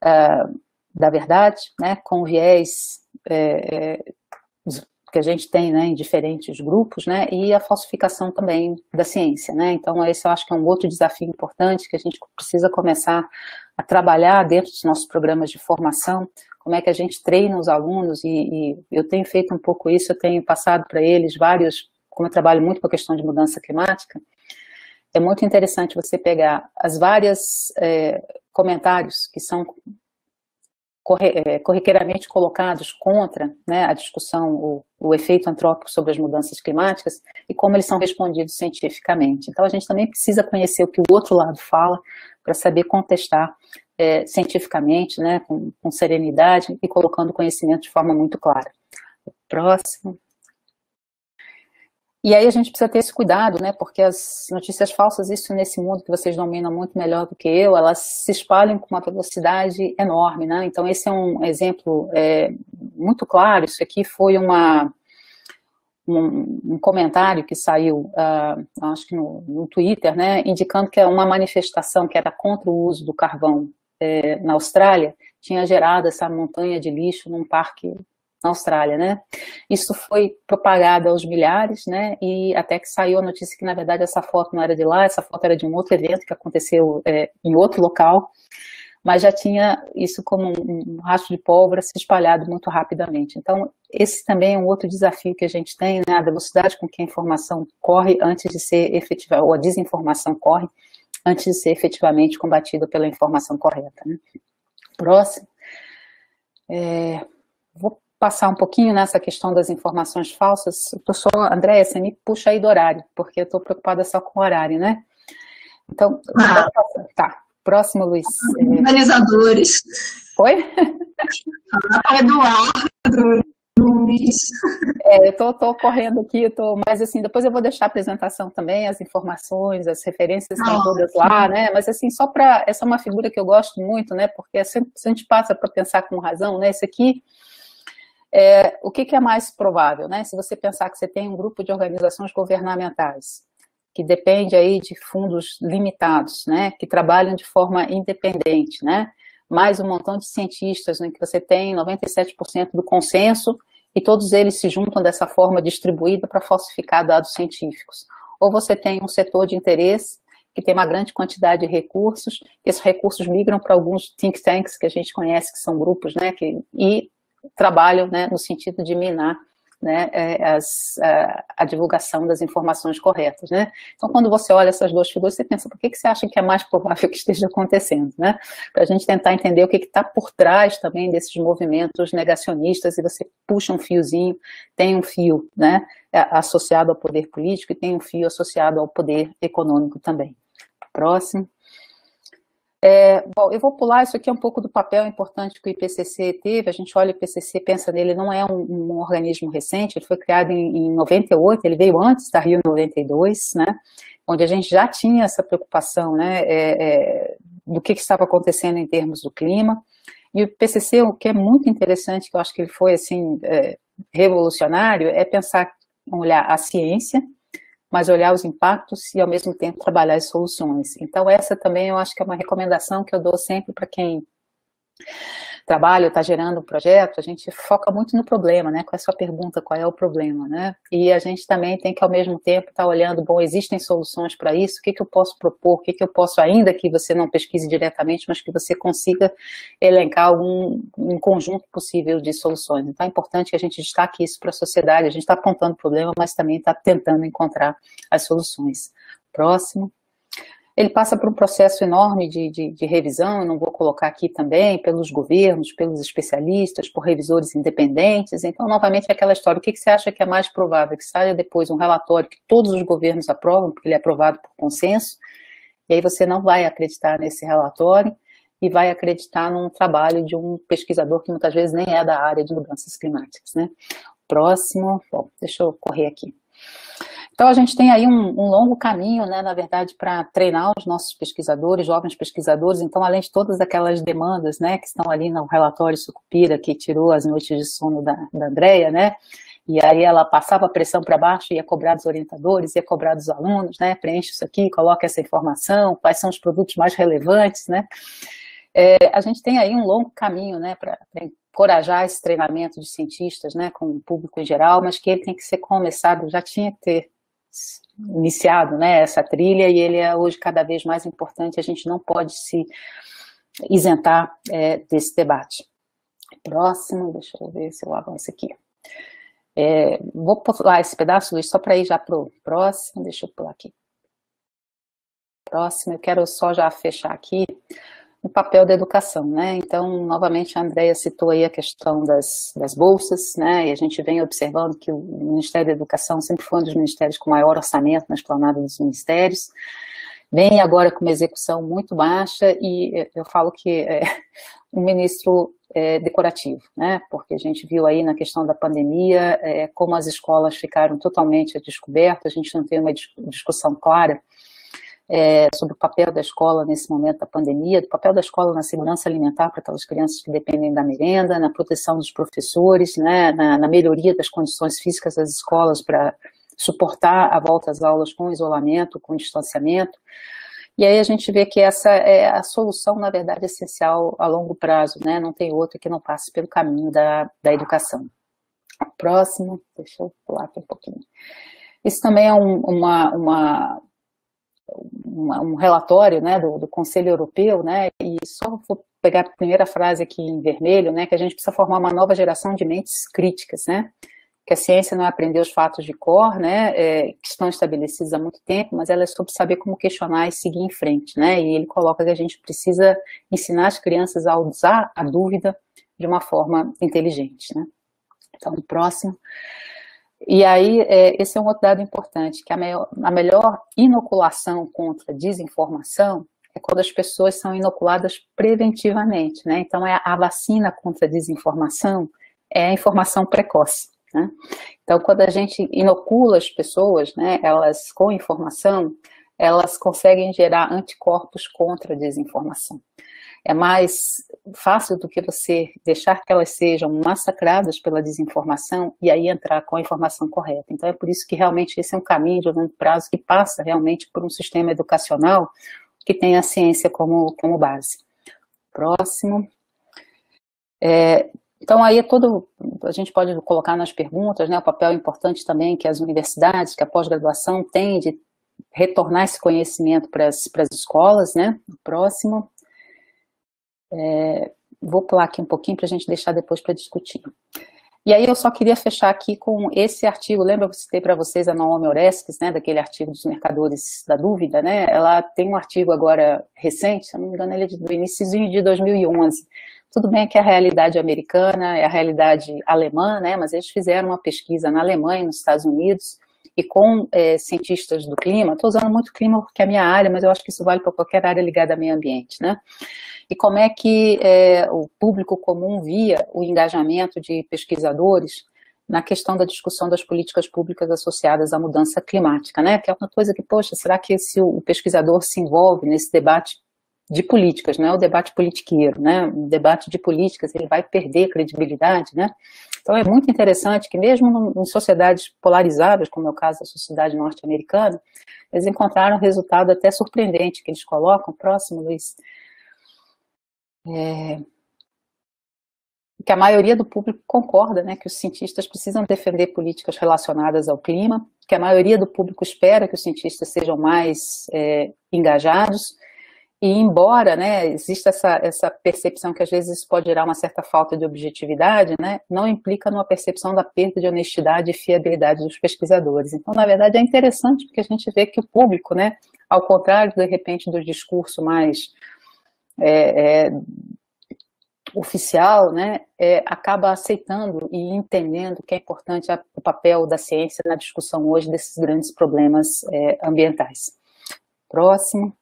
da verdade, né, com o viés que a gente tem, né, em diferentes grupos, né, e a falsificação também da ciência, né, então esse eu acho que é um outro desafio importante que a gente precisa começar a trabalhar dentro dos nossos programas de formação, como é que a gente treina os alunos, e eu tenho feito um pouco isso, eu tenho passado para eles vários, como eu trabalho muito com a questão de mudança climática, é muito interessante você pegar as várias comentários que são corriqueiramente colocados contra, né, a discussão, o efeito antrópico sobre as mudanças climáticas e como eles são respondidos cientificamente. Então, a gente também precisa conhecer o que o outro lado fala para saber contestar cientificamente, né, com serenidade e colocando conhecimento de forma muito clara. Próximo. E aí a gente precisa ter esse cuidado, né, porque as notícias falsas, isso nesse mundo que vocês dominam muito melhor do que eu, elas se espalham com uma velocidade enorme, né, então esse é um exemplo muito claro. Isso aqui foi um comentário que saiu, acho que no Twitter, né, indicando que uma manifestação que era contra o uso do carvão na Austrália tinha gerado essa montanha de lixo num parque na Austrália, né? Isso foi propagado aos milhares, né? E até que saiu a notícia que, na verdade, essa foto não era de lá, essa foto era de um outro evento que aconteceu em outro local, mas já tinha isso como um rastro de pólvora se espalhado muito rapidamente. Então, esse também é um outro desafio que a gente tem, né? A velocidade com que a informação corre antes de ser efetiva, ou a desinformação corre antes de ser efetivamente combatida pela informação correta, né? Próximo. Vou passar um pouquinho nessa questão das informações falsas. Andréia, você me puxa aí do horário, porque eu estou preocupada só com o horário, né? Então, tá. Próximo, Luiz. Organizadores. Oi? Eduardo, Luiz. Eu estou correndo aqui, mas assim, depois eu vou deixar a apresentação também, as informações, as referências estão todas lá, né? Mas assim, essa é uma figura que eu gosto muito, né? Porque se a gente passa para pensar com razão, né? Esse aqui, o que é mais provável, né? Se você pensar que você tem um grupo de organizações governamentais que depende aí de fundos limitados, né? Que trabalham de forma independente, né? Mais um montão de cientistas, em que você tem 97% do consenso e todos eles se juntam dessa forma distribuída para falsificar dados científicos. Ou você tem um setor de interesse que tem uma grande quantidade de recursos, e esses recursos migram para alguns think tanks que a gente conhece, que são grupos, né, e trabalham, né, no sentido de minar, né, a divulgação das informações corretas, né? Então, quando você olha essas duas figuras, você pensa, por que você acha que é mais provável que esteja acontecendo, né? Para a gente tentar entender o que está por trás também desses movimentos negacionistas, e você puxa um fiozinho, tem um fio, né, associado ao poder político e tem um fio associado ao poder econômico também. Próximo. Bom, eu vou pular, isso aqui é um pouco do papel importante que o IPCC teve. A gente olha o IPCC, pensa nele, não é um organismo recente, ele foi criado em 98, ele veio antes da Rio 92, né, onde a gente já tinha essa preocupação, né, do que estava acontecendo em termos do clima. E o IPCC, o que é muito interessante, que eu acho que ele foi, assim, revolucionário, é pensar, olhar a ciência, mas olhar os impactos e, ao mesmo tempo, trabalhar as soluções. Então, essa também eu acho que é uma recomendação que eu dou sempre para quem trabalha ou está gerando um projeto. A gente foca muito no problema, né? Qual é a sua pergunta, qual é o problema, né? E a gente também tem que, ao mesmo tempo, estar olhando, bom, existem soluções para isso, o que eu posso propor, o que eu posso, ainda que você não pesquise diretamente, mas que você consiga elencar um conjunto possível de soluções. Então, é importante que a gente destaque isso para a sociedade. A gente está apontando o problema, mas também está tentando encontrar as soluções. Próximo. Ele passa por um processo enorme de revisão, eu não vou colocar aqui também, pelos governos, pelos especialistas, por revisores independentes. Então, novamente, é aquela história, o que você acha que é mais provável? Que saia depois um relatório que todos os governos aprovam, porque ele é aprovado por consenso, e aí você não vai acreditar nesse relatório e vai acreditar num trabalho de um pesquisador que muitas vezes nem é da área de mudanças climáticas, né? Próximo, bom, deixa eu correr aqui. Então, a gente tem aí um longo caminho, né, na verdade, para treinar os nossos pesquisadores, jovens pesquisadores. Então, além de todas aquelas demandas, né, que estão ali no relatório Sucupira, que tirou as noites de sono da Andréia, né, e aí ela passava a pressão para baixo, ia cobrar dos orientadores, ia cobrar dos alunos, né, preenche isso aqui, coloca essa informação, quais são os produtos mais relevantes, né. A gente tem aí um longo caminho, né, para encorajar esse treinamento de cientistas, né, com o público em geral, mas que ele tem que ser começado, já tinha que ter iniciado, né, essa trilha, e ele é hoje cada vez mais importante, a gente não pode se isentar desse debate. Próximo, deixa eu ver se eu avanço aqui. Vou pular esse pedaço, Luiz, só para ir já para o próximo, deixa eu pular aqui. Próximo, eu quero só já fechar aqui o papel da educação, né? Então, novamente, a Andrea citou aí a questão das bolsas, né? E a gente vem observando que o Ministério da Educação sempre foi um dos ministérios com maior orçamento na esplanada dos ministérios, vem agora com uma execução muito baixa, e eu falo que um ministro decorativo, né? Porque a gente viu aí na questão da pandemia como as escolas ficaram totalmente a descoberto, a gente não tem uma discussão clara sobre o papel da escola nesse momento da pandemia, do papel da escola na segurança alimentar para aquelas crianças que dependem da merenda, na proteção dos professores, né, na melhoria das condições físicas das escolas para suportar a volta às aulas com isolamento, com distanciamento. E aí a gente vê que essa é a solução, na verdade, essencial a longo prazo, né? Não tem outra que não passe pelo caminho da educação. Próximo, deixa eu pular aqui um pouquinho. Isso também é um relatório, né, do Conselho Europeu, né, e só vou pegar a primeira frase aqui em vermelho, né, que a gente precisa formar uma nova geração de mentes críticas, né, que a ciência não é aprender os fatos de cor, né, que estão estabelecidos há muito tempo, mas ela é sobre saber como questionar e seguir em frente, né, e ele coloca que a gente precisa ensinar as crianças a usar a dúvida de uma forma inteligente, né. Então, o próximo. E aí, esse é um outro dado importante, que a melhor inoculação contra a desinformação é quando as pessoas são inoculadas preventivamente, né? Então, a vacina contra a desinformação é a informação precoce, né? Então, quando a gente inocula as pessoas, né, elas com informação, elas conseguem gerar anticorpos contra a desinformação. É mais fácil do que você deixar que elas sejam massacradas pela desinformação e aí entrar com a informação correta. Então é por isso que realmente esse é um caminho de longo prazo que passa realmente por um sistema educacional que tem a ciência como base. Próximo. Então aí a gente pode colocar nas perguntas, né, o papel importante também que as universidades, que a pós-graduação tem de retornar esse conhecimento para as escolas, né. Próximo. Vou pular aqui um pouquinho para a gente deixar depois para discutir. E aí eu só queria fechar aqui com esse artigo, lembra que eu citei para vocês a Naomi Oreskes, né, daquele artigo dos mercadores da dúvida, né, ela tem um artigo agora recente, se não me engano ele é do início de 2011, tudo bem que é a realidade americana, é a realidade alemã, né, mas eles fizeram uma pesquisa na Alemanha e nos Estados Unidos, e com cientistas do clima, estou usando muito clima porque é a minha área, mas eu acho que isso vale para qualquer área ligada ao meio ambiente, né? E como é que o público comum via o engajamento de pesquisadores na questão da discussão das políticas públicas associadas à mudança climática, né? Que é uma coisa que, poxa, será que se o pesquisador se envolve nesse debate de políticas, não é o debate politiqueiro, né? O debate de políticas, ele vai perder credibilidade, né? Então é muito interessante que mesmo em sociedades polarizadas, como é o caso da sociedade norte-americana, eles encontraram um resultado até surpreendente que eles colocam, próximo, Luiz, que a maioria do público concorda, né, que os cientistas precisam defender políticas relacionadas ao clima, que a maioria do público espera que os cientistas sejam mais engajados, e embora, né, exista essa percepção que às vezes isso pode gerar uma certa falta de objetividade, né, não implica numa percepção da perda de honestidade e fiabilidade dos pesquisadores. Então, na verdade, é interessante porque a gente vê que o público, né, ao contrário, de repente, do discurso mais oficial, né, acaba aceitando e entendendo que é importante o papel da ciência na discussão hoje desses grandes problemas ambientais. Próximo.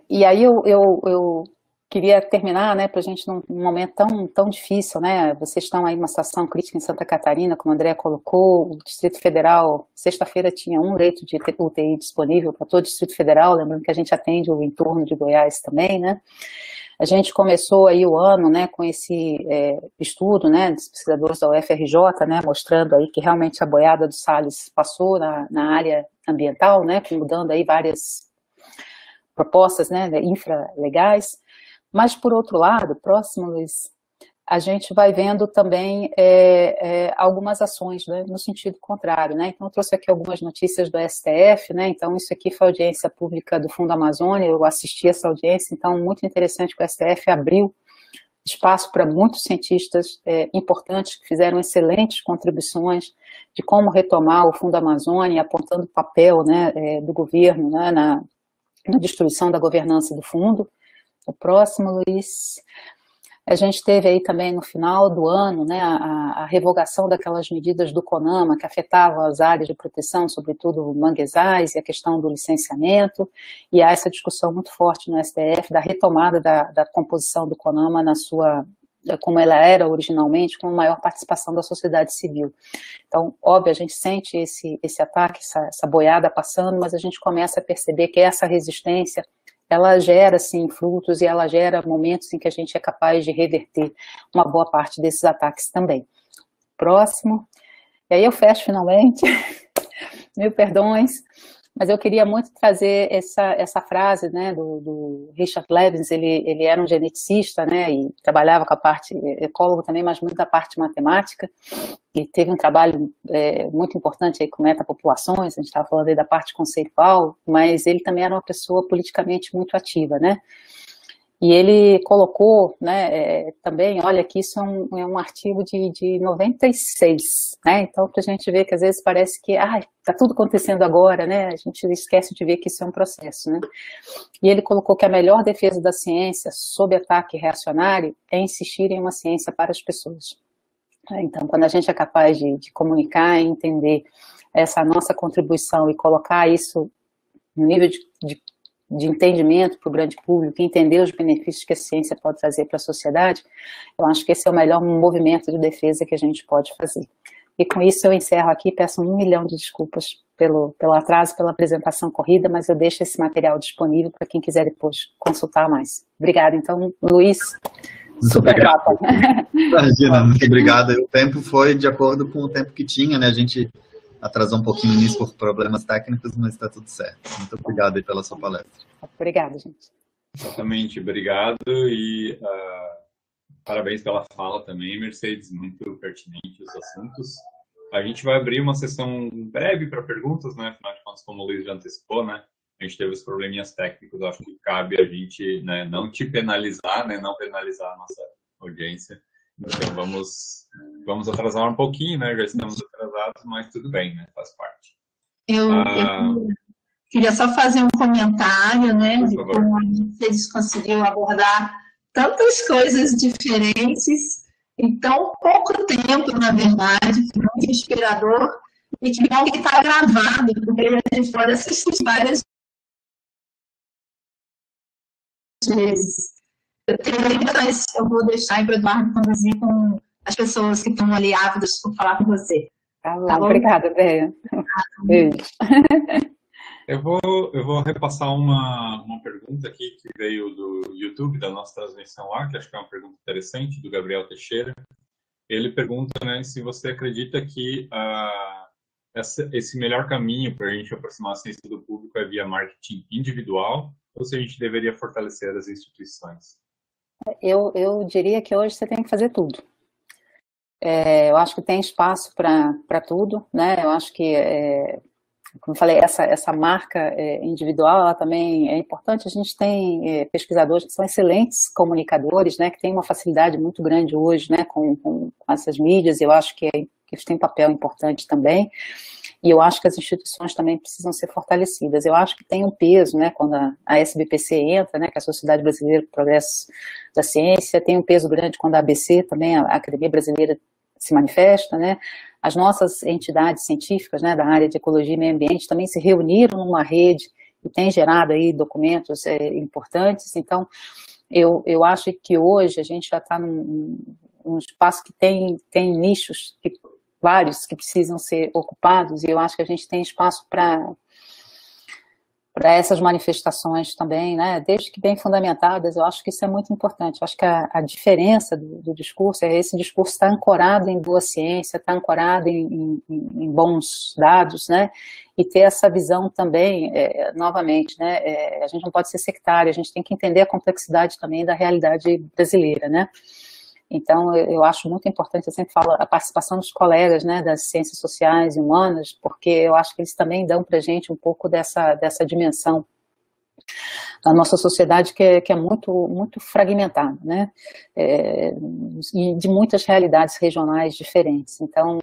E aí eu queria terminar, né, para a gente num momento tão difícil, né, vocês estão aí numa situação crítica em Santa Catarina, como a Andrea colocou, o Distrito Federal, sexta-feira tinha um leito de UTI disponível para todo o Distrito Federal, lembrando que a gente atende o entorno de Goiás também, né. A gente começou aí o ano, né, com esse estudo, né, dos pesquisadores da UFRJ, né, mostrando aí que realmente a boiada do Salles passou na área ambiental, né, mudando aí várias propostas, né, infralegais, mas, por outro lado, próximo, Luiz, a gente vai vendo também algumas ações, né, no sentido contrário, né? Então, eu trouxe aqui algumas notícias do STF, né? Então, isso aqui foi a audiência pública do Fundo Amazônia, eu assisti essa audiência, então, muito interessante que o STF abriu espaço para muitos cientistas importantes que fizeram excelentes contribuições de como retomar o Fundo Amazônia, apontando o papel, né, do governo, né, na destruição da governança do fundo. O próximo, Luiz. A gente teve aí também no final do ano, né, a revogação daquelas medidas do CONAMA que afetavam as áreas de proteção, sobretudo manguezais, e a questão do licenciamento, e há essa discussão muito forte no STF da retomada da composição do CONAMA na sua, como ela era originalmente, com maior participação da sociedade civil. Então, óbvio, a gente sente esse ataque, essa boiada passando, mas a gente começa a perceber que essa resistência ela gera, sim, frutos e ela gera momentos em que a gente é capaz de reverter uma boa parte desses ataques também. Próximo. E aí eu fecho finalmente. Mil perdões. Mas eu queria muito trazer essa frase, né, do Richard Lewins. Ele era um geneticista, né, e trabalhava com a parte, ecólogo também, mas muito a parte matemática, e teve um trabalho muito importante aí com metapopulações, a gente estava falando aí da parte conceitual, mas ele também era uma pessoa politicamente muito ativa, né, e ele colocou, né, também, olha que isso é um artigo de 96, né, então para a gente ver que às vezes parece que, está tudo acontecendo agora, né, a gente esquece de ver que isso é um processo, né, e ele colocou que a melhor defesa da ciência sob ataque reacionário é insistir em uma ciência para as pessoas. Então, quando a gente é capaz de comunicar e entender essa nossa contribuição e colocar isso no nível de entendimento para o grande público, entender os benefícios que a ciência pode trazer para a sociedade, eu acho que esse é o melhor movimento de defesa que a gente pode fazer. E com isso eu encerro aqui, peço 1 milhão de desculpas pelo atraso, pela apresentação corrida, mas eu deixo esse material disponível para quem quiser depois consultar mais. Obrigada, então, Luiz. Super grata. Imagina, muito obrigado. O tempo foi de acordo com o tempo que tinha, né? A gente atrasou um pouquinho nisso por problemas técnicos, mas está tudo certo. Muito obrigado aí pela sua palestra. Obrigada, gente. Exatamente, obrigado e parabéns pela fala também, Mercedes, muito pertinente os assuntos. A gente vai abrir uma sessão breve para perguntas, né? Afinal de contas, como o Luiz já antecipou, né? A gente teve os probleminhas técnicos, acho que cabe a gente, né, não te penalizar, né, não penalizar a nossa audiência. Então vamos atrasar um pouquinho, né, já estamos atrasados, mas tudo bem, né, faz parte. Eu queria só fazer um comentário, né, de como vocês conseguiram abordar tantas coisas diferentes em tão pouco tempo, na verdade, foi muito inspirador, e que bom que está gravado, porque a gente pode assistir várias vezes. Eu tenho lembranças, eu vou deixar aí para o Eduardo conduzir com as pessoas que estão ali ávidas por falar com você. Tá bom? Obrigada, Béia. Beijo. Eu vou repassar uma pergunta aqui que veio do YouTube, da nossa transmissão lá, que acho que é uma pergunta interessante, do Gabriel Teixeira. Ele pergunta, né, se você acredita que esse melhor caminho para a gente aproximar a ciência do público é via marketing individual, ou se a gente deveria fortalecer as instituições? Eu diria que hoje você tem que fazer tudo. Eu acho que tem espaço para tudo, né? Eu acho que, como eu falei, essa marca individual, ela também é importante. A gente tem pesquisadores que são excelentes comunicadores, né? Que têm uma facilidade muito grande hoje, né? Com essas mídias, eu acho que eles têm um papel importante também. E eu acho que as instituições também precisam ser fortalecidas. Eu acho que tem um peso, né, quando a SBPC entra, né, que é a Sociedade Brasileira do Progresso da Ciência, tem um peso grande quando a ABC também, a Academia Brasileira, se manifesta, né, as nossas entidades científicas, né, da área de ecologia e meio ambiente também se reuniram numa rede e têm gerado aí documentos importantes. Então, eu acho que hoje a gente já está num espaço que tem nichos vários que precisam ser ocupados, e eu acho que a gente tem espaço para para essas manifestações também, né, desde que bem fundamentadas. Eu acho que isso é muito importante. Eu acho que a diferença do discurso é esse discurso está ancorado em boa ciência, está ancorado em bons dados, né, e ter essa visão também, novamente, né, a gente não pode ser sectário, a gente tem que entender a complexidade também da realidade brasileira, né. Então, eu acho muito importante, eu sempre falo, a participação dos colegas, né, das ciências sociais e humanas, porque eu acho que eles também dão para a gente um pouco dessa dimensão da nossa sociedade que é muito, muito fragmentada, né, e de muitas realidades regionais diferentes. Então,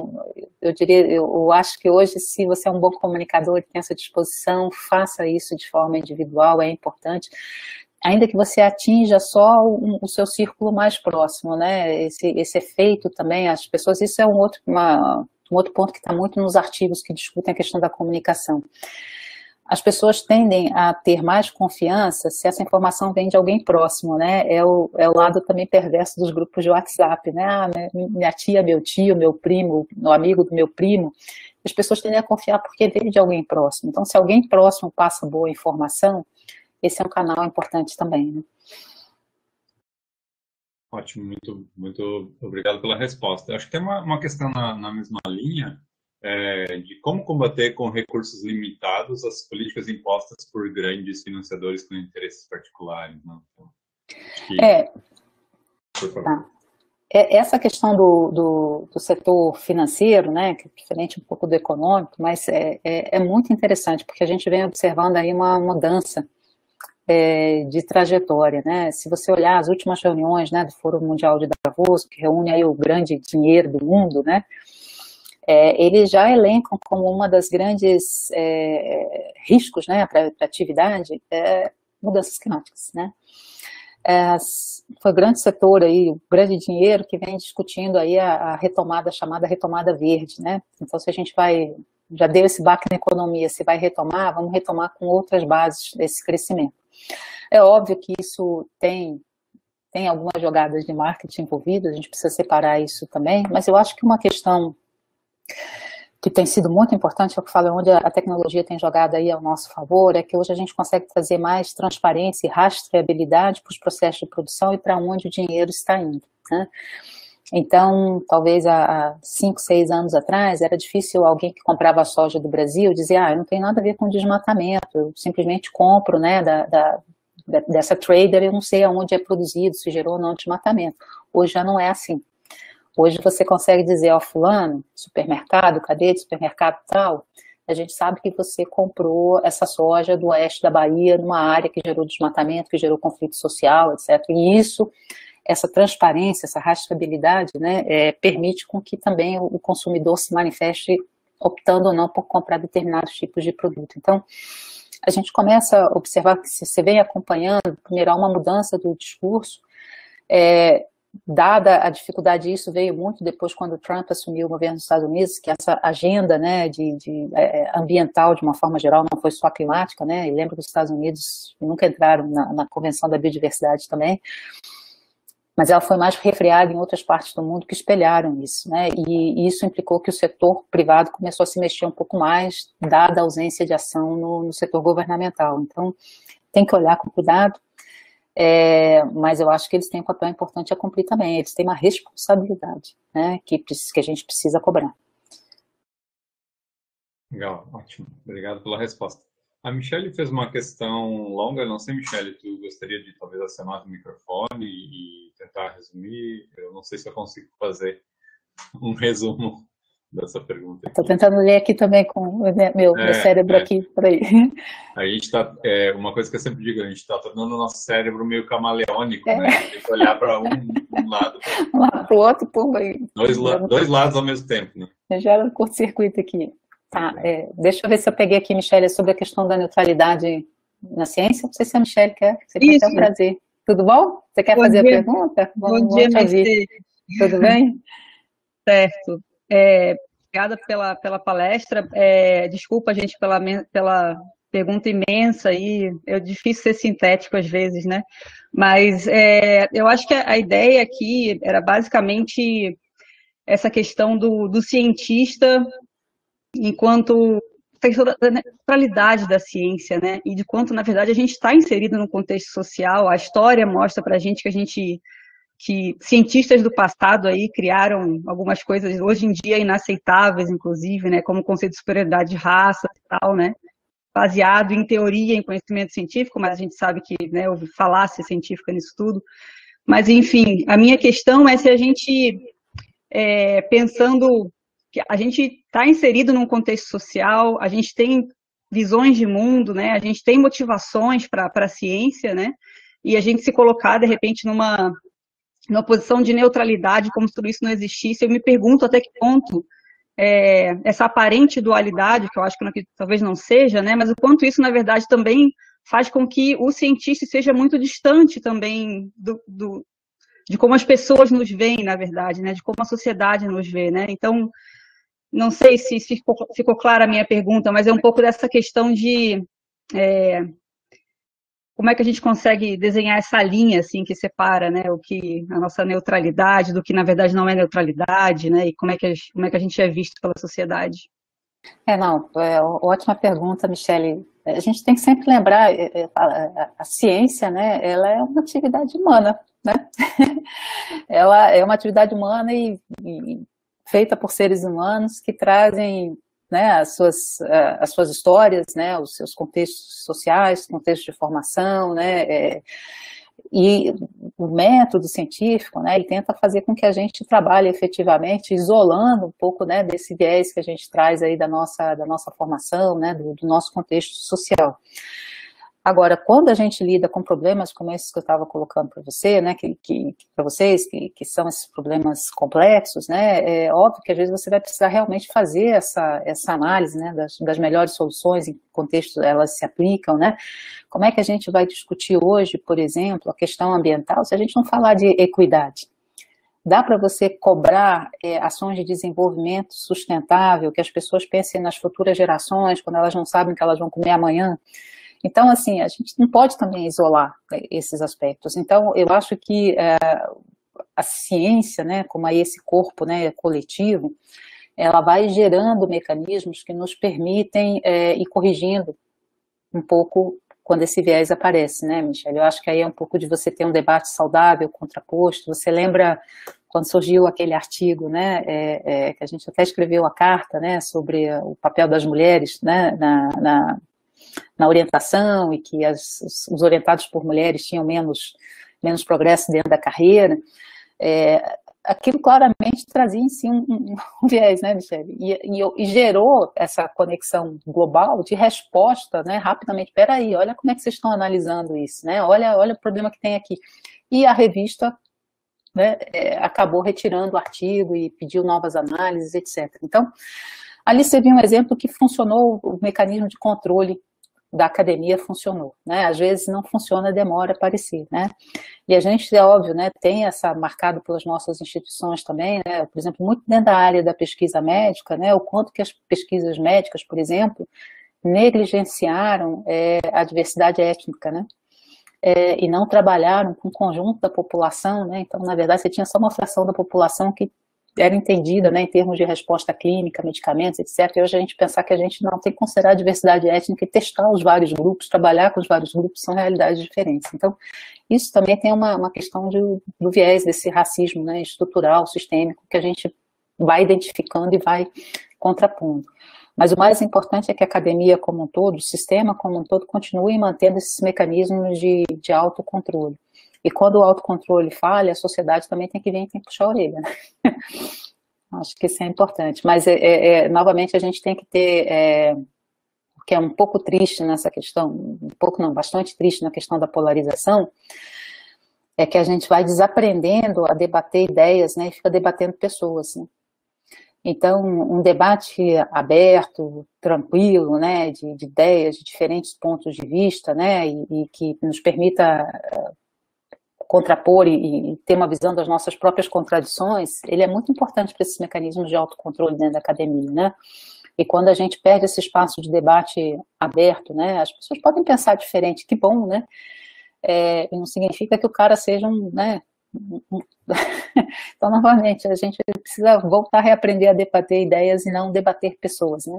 eu acho que hoje, se você é um bom comunicador e tem essa disposição, faça isso de forma individual, é importante, ainda que você atinja só o seu círculo mais próximo, né, esse efeito também, as pessoas, isso é um outro ponto que está muito nos artigos que discutem a questão da comunicação. As pessoas tendem a ter mais confiança se essa informação vem de alguém próximo, né, é o lado também perverso dos grupos de WhatsApp, né, minha tia, meu tio, meu primo, o amigo do meu primo, as pessoas tendem a confiar porque veio de alguém próximo. Então, se alguém próximo passa boa informação, esse é um canal importante também, né? Ótimo, muito obrigado pela resposta. Acho que tem uma questão na mesma linha, de como combater com recursos limitados as políticas impostas por grandes financiadores com interesses particulares, né? Por favor. Tá. Essa questão do setor financeiro, né, que é diferente um pouco do econômico, mas é muito interessante, porque a gente vem observando aí uma mudança de trajetória, né? Se você olhar as últimas reuniões, né, do Fórum Mundial de Davos, que reúne aí o grande dinheiro do mundo, né, eles já elencam como uma das grandes riscos, né, para a atividade, mudanças climáticas, né? Foi o grande setor aí, o grande dinheiro que vem discutindo aí a retomada, chamada retomada verde, né? Então, se a gente já deu esse baque na economia, se vai retomar, vamos retomar com outras bases desse crescimento. É óbvio que isso tem algumas jogadas de marketing envolvidas, a gente precisa separar isso também, mas eu acho que uma questão que tem sido muito importante, é o que falo, onde a tecnologia tem jogado aí ao nosso favor, é que hoje a gente consegue trazer mais transparência e rastreabilidade para os processos de produção e para onde o dinheiro está indo, né? Então, talvez há 5, 6 anos atrás, era difícil alguém que comprava a soja do Brasil dizer, não tem nada a ver com desmatamento, eu simplesmente compro, né, dessa trader, eu não sei aonde é produzido, se gerou ou não desmatamento. Hoje já não é assim. Hoje você consegue dizer, fulano, supermercado, cadeia de supermercado tal, a gente sabe que você comprou essa soja do oeste da Bahia, numa área que gerou desmatamento, que gerou conflito social, etc. E isso, essa transparência, essa rastreabilidade, né, permite com que também o consumidor se manifeste optando ou não por comprar determinados tipos de produto. Então, a gente começa a observar que se você vem acompanhando, primeiro há uma mudança do discurso, dada a dificuldade, isso veio muito depois quando o Trump assumiu o governo dos Estados Unidos, que essa agenda, né, ambiental, de uma forma geral, não foi só climática, né, e lembro que os Estados Unidos nunca entraram na Convenção da Biodiversidade também, mas ela foi mais refreada em outras partes do mundo que espelharam isso, né, e isso implicou que o setor privado começou a se mexer um pouco mais, dada a ausência de ação no setor governamental. Então, tem que olhar com cuidado, mas eu acho que eles têm um papel importante a cumprir também, eles têm uma responsabilidade, né, que a gente precisa cobrar. Legal, ótimo, obrigado pela resposta. A Michelle fez uma questão longa, não sei, Michelle, tu gostaria de talvez acionar o microfone e tentar resumir? Eu não sei se eu consigo fazer um resumo dessa pergunta. Estou tentando ler aqui também com o meu cérebro aqui, por aí. A gente está, uma coisa que eu sempre digo, a gente está tornando o nosso cérebro meio camaleônico, né? Tem que olhar para um lado. Lá para o outro, pumba aí. Dois lados ao mesmo tempo, né? Já era um curto-circuito aqui. Tá, deixa eu ver se eu peguei aqui, Michelle, sobre a questão da neutralidade na ciência. Não sei se a Michelle quer, seria um prazer. Tudo bom? Você quer fazer a pergunta? Bom dia, Mercedes. Tudo bem? Certo. Obrigada pela palestra. Desculpa, gente, pela pergunta imensa aí. É difícil ser sintético às vezes, né? Mas eu acho que a ideia aqui era basicamente essa questão do cientista enquanto questão da neutralidade da ciência, né? E de quanto, na verdade, a gente está inserido no contexto social. A história mostra para a gente que cientistas do passado aí criaram algumas coisas hoje em dia inaceitáveis, inclusive, né? Como o conceito de superioridade de raça e tal, né? Baseado em teoria, em conhecimento científico, mas a gente sabe que, né, houve falácia científica nisso tudo. Mas, enfim, a minha questão é se a gente, pensando que a gente está inserido num contexto social, a gente tem visões de mundo, né? A gente tem motivações para a ciência, né? E a gente se colocar, de repente, numa posição de neutralidade, como se tudo isso não existisse. Eu me pergunto até que ponto essa aparente dualidade, que eu acho que talvez não seja, né? Mas o quanto isso, na verdade, também faz com que o cientista seja muito distante também de como as pessoas nos veem, na verdade, né? De como a sociedade nos vê, né? Então, não sei se ficou clara a minha pergunta, mas é um pouco dessa questão de como é que a gente consegue desenhar essa linha assim que separa, né, a nossa neutralidade do que na verdade não é neutralidade, né? E como é que a gente é visto pela sociedade? Ótima pergunta, Michele. A gente tem que sempre lembrar, a ciência, né, ela é uma atividade humana, né? Ela é uma atividade humana e feita por seres humanos que trazem, né, as suas histórias, né, os seus contextos sociais, contextos de formação, né, e o método científico, né, ele tenta fazer com que a gente trabalhe efetivamente, isolando um pouco, né, desse viés que a gente traz aí da nossa formação, né, do nosso contexto social. Agora, quando a gente lida com problemas como esses que eu estava colocando para você, né, para vocês, que são esses problemas complexos, né, é óbvio que às vezes você vai precisar realmente fazer essa análise, né, das melhores soluções, em que contexto elas se aplicam, né. Como é que a gente vai discutir hoje, por exemplo, a questão ambiental, se a gente não falar de equidade? Dá para você cobrar ações de desenvolvimento sustentável, que as pessoas pensem nas futuras gerações, quando elas não sabem o que elas vão comer amanhã? Então, assim, a gente não pode também isolar esses aspectos. Então, eu acho que a ciência, né, como aí esse corpo, né, coletivo, ela vai gerando mecanismos que nos permitem ir corrigindo um pouco quando esse viés aparece, né, Michele? Eu acho que aí é um pouco de você ter um debate saudável, contraposto. Você lembra quando surgiu aquele artigo, né, que a gente até escreveu a carta, né, sobre o papel das mulheres, né, na orientação, e que os orientados por mulheres tinham menos progresso dentro da carreira, aquilo claramente trazia em si um viés, né, Michele? E gerou essa conexão global de resposta, né, rapidamente. Peraí, olha como é que vocês estão analisando isso, né? Olha o problema que tem aqui. E a revista, né, acabou retirando o artigo e pediu novas análises, etc. Então, ali você viu um exemplo que funcionou, o mecanismo de controle da academia funcionou, né? Às vezes não funciona, demora a aparecer, né? E a gente, é óbvio, né, tem essa marcado pelas nossas instituições também, né? Por exemplo, muito dentro da área da pesquisa médica, né? O quanto que as pesquisas médicas, por exemplo, negligenciaram a diversidade étnica, né? E não trabalharam com o conjunto da população, né? Então, na verdade, você tinha só uma fração da população que era entendida, né, em termos de resposta clínica, medicamentos, etc. E hoje a gente pensar que a gente não tem que considerar a diversidade étnica e testar os vários grupos, trabalhar com os vários grupos, são realidades diferentes. Então, isso também tem uma questão do viés desse racismo, né, estrutural, sistêmico, que a gente vai identificando e vai contrapondo. Mas o mais importante é que a academia como um todo, o sistema como um todo, continue mantendo esses mecanismos de autocontrole. E quando o autocontrole falha, a sociedade também tem que vir e tem que puxar a orelha, né? Acho que isso é importante. Mas, novamente, a gente tem que ter, o que é um pouco triste nessa questão, um pouco não, bastante triste na questão da polarização, é que a gente vai desaprendendo a debater ideias, né, e fica debatendo pessoas, né? Então, um debate aberto, tranquilo, né, de ideias, de diferentes pontos de vista, né, e que nos permita contrapor e ter uma visão das nossas próprias contradições, ele é muito importante para esses mecanismos de autocontrole dentro da academia, né? E quando a gente perde esse espaço de debate aberto, né, as pessoas podem pensar diferente, que bom, né? Não significa que o cara seja né? Então, novamente, a gente precisa voltar a reaprender a debater ideias e não debater pessoas, né?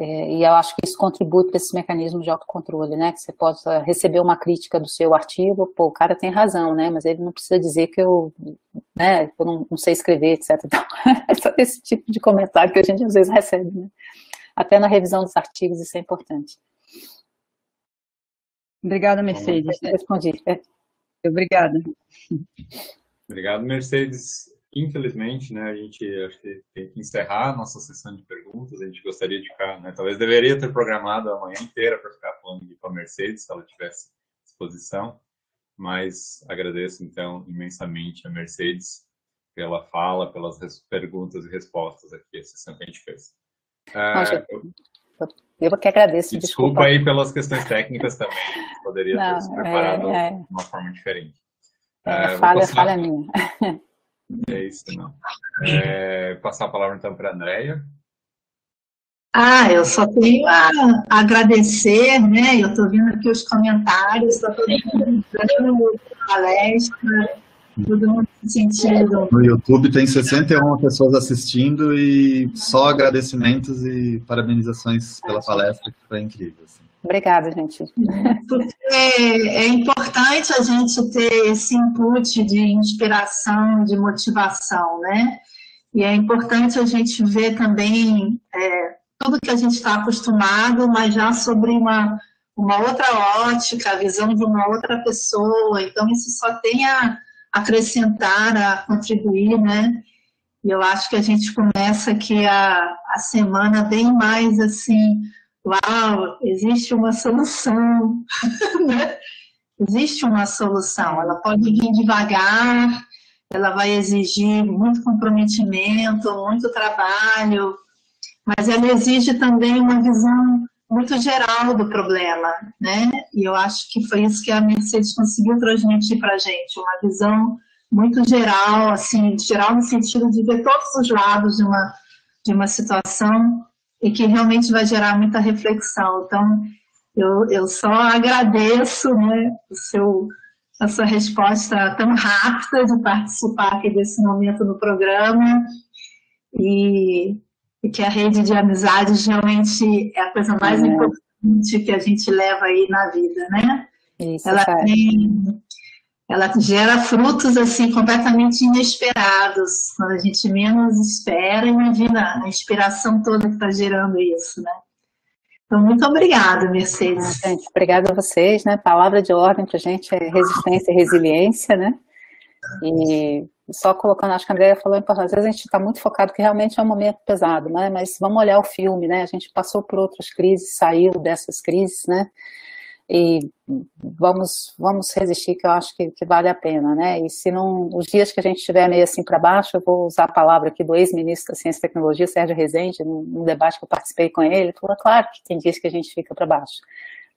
E eu acho que isso contribui para esse mecanismo de autocontrole, né? Que você possa receber uma crítica do seu artigo, pô, o cara tem razão, né? Mas ele não precisa dizer que eu não sei escrever, etc. Então, é só esse tipo de comentário que a gente às vezes recebe, né? Até na revisão dos artigos isso é importante. Obrigada, Mercedes. Respondi. Obrigada. Obrigado, Mercedes. Infelizmente, né, a gente acho que tem que encerrar a nossa sessão de perguntas. A gente gostaria de ficar, né, talvez deveria ter programado a manhã inteira para ficar falando aqui com a Mercedes, se ela tivesse disposição, mas agradeço, então, imensamente a Mercedes pela fala, pelas perguntas e respostas aqui, a sessão que a gente fez. Eu que agradeço. Desculpa aí pelas questões técnicas também, poderia ter se preparado de uma forma diferente. Falha minha. É isso, não. Passar a palavra, então, para a Andréia. Eu só tenho a agradecer, né? Eu estou vendo aqui os comentários, está todo mundo dando palestra, todo mundo sentindo. No YouTube tem 61 pessoas assistindo e só agradecimentos e parabenizações pela palestra, que foi incrível. Assim. Obrigada, gente. Porque é importante a gente ter esse input de inspiração, de motivação, né? E é importante a gente ver também tudo que a gente está acostumado, mas já sobre uma outra ótica, a visão de uma outra pessoa. Então, isso só tem a acrescentar, a contribuir, né? E eu acho que a gente começa aqui a semana bem mais assim... Uau, existe uma solução, né? Existe uma solução, ela pode vir devagar, ela vai exigir muito comprometimento, muito trabalho, mas ela exige também uma visão muito geral do problema, né? E eu acho que foi isso que a Mercedes conseguiu transmitir para a gente, uma visão muito geral, assim, geral no sentido de ver todos os lados de uma situação e que realmente vai gerar muita reflexão. Então, eu só agradeço, né, a sua resposta tão rápida de participar aqui desse momento no programa e que a rede de amizades realmente é a coisa mais importante que a gente leva aí na vida, né? Isso, ela gera frutos assim completamente inesperados, quando a gente menos espera. Imagina a inspiração toda que está gerando isso, né? Então, muito obrigada, Mercedes. Gente, obrigada a vocês, né? Palavra de ordem para a gente é resistência e resiliência, né? E só colocando, acho que a Andréia falou importante, às vezes a gente está muito focado que realmente é um momento pesado, né? Mas vamos olhar o filme, né? A gente passou por outras crises, saiu dessas crises, né? E vamos resistir, que eu acho que vale a pena, né? E se não, os dias que a gente estiver meio assim para baixo, eu vou usar a palavra aqui do ex-ministro da Ciência e Tecnologia, Sérgio Rezende, num debate que eu participei com ele falou, claro que tem dias que a gente fica para baixo.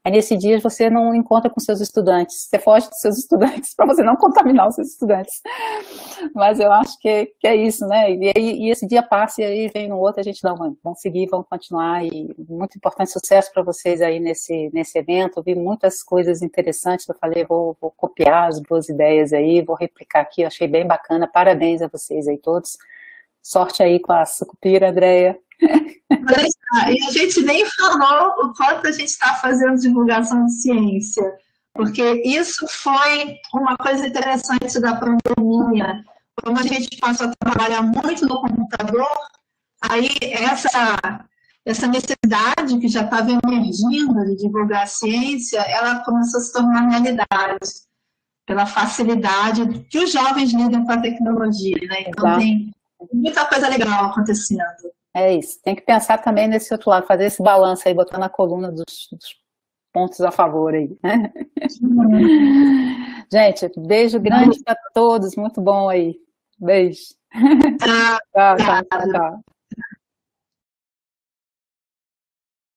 Aí nesse dia você não encontra com seus estudantes, você foge dos seus estudantes para você não contaminar os seus estudantes. Mas eu acho que é isso, né? E esse dia passa e aí vem no outro, a gente não, vamos seguir, vamos continuar. E muito importante, sucesso para vocês aí nesse evento. Eu vi muitas coisas interessantes, eu falei, vou copiar as boas ideias aí, vou replicar aqui, eu achei bem bacana. Parabéns a vocês aí todos. Sorte aí com a sucupira, Andréia. E a gente nem falou o quanto a gente está fazendo divulgação de ciência, porque isso foi uma coisa interessante da pandemia. Como a gente passou a trabalhar muito no computador, aí essa necessidade que já estava emergindo de divulgar a ciência, ela começou a se tornar realidade, pela facilidade que os jovens lidam com a tecnologia, né? Então tem muita coisa legal acontecendo. É isso, tem que pensar também nesse outro lado, fazer esse balanço aí, botar na coluna dos pontos a favor aí, né? Gente, beijo grande para todos, muito bom aí. Beijo. Tchau.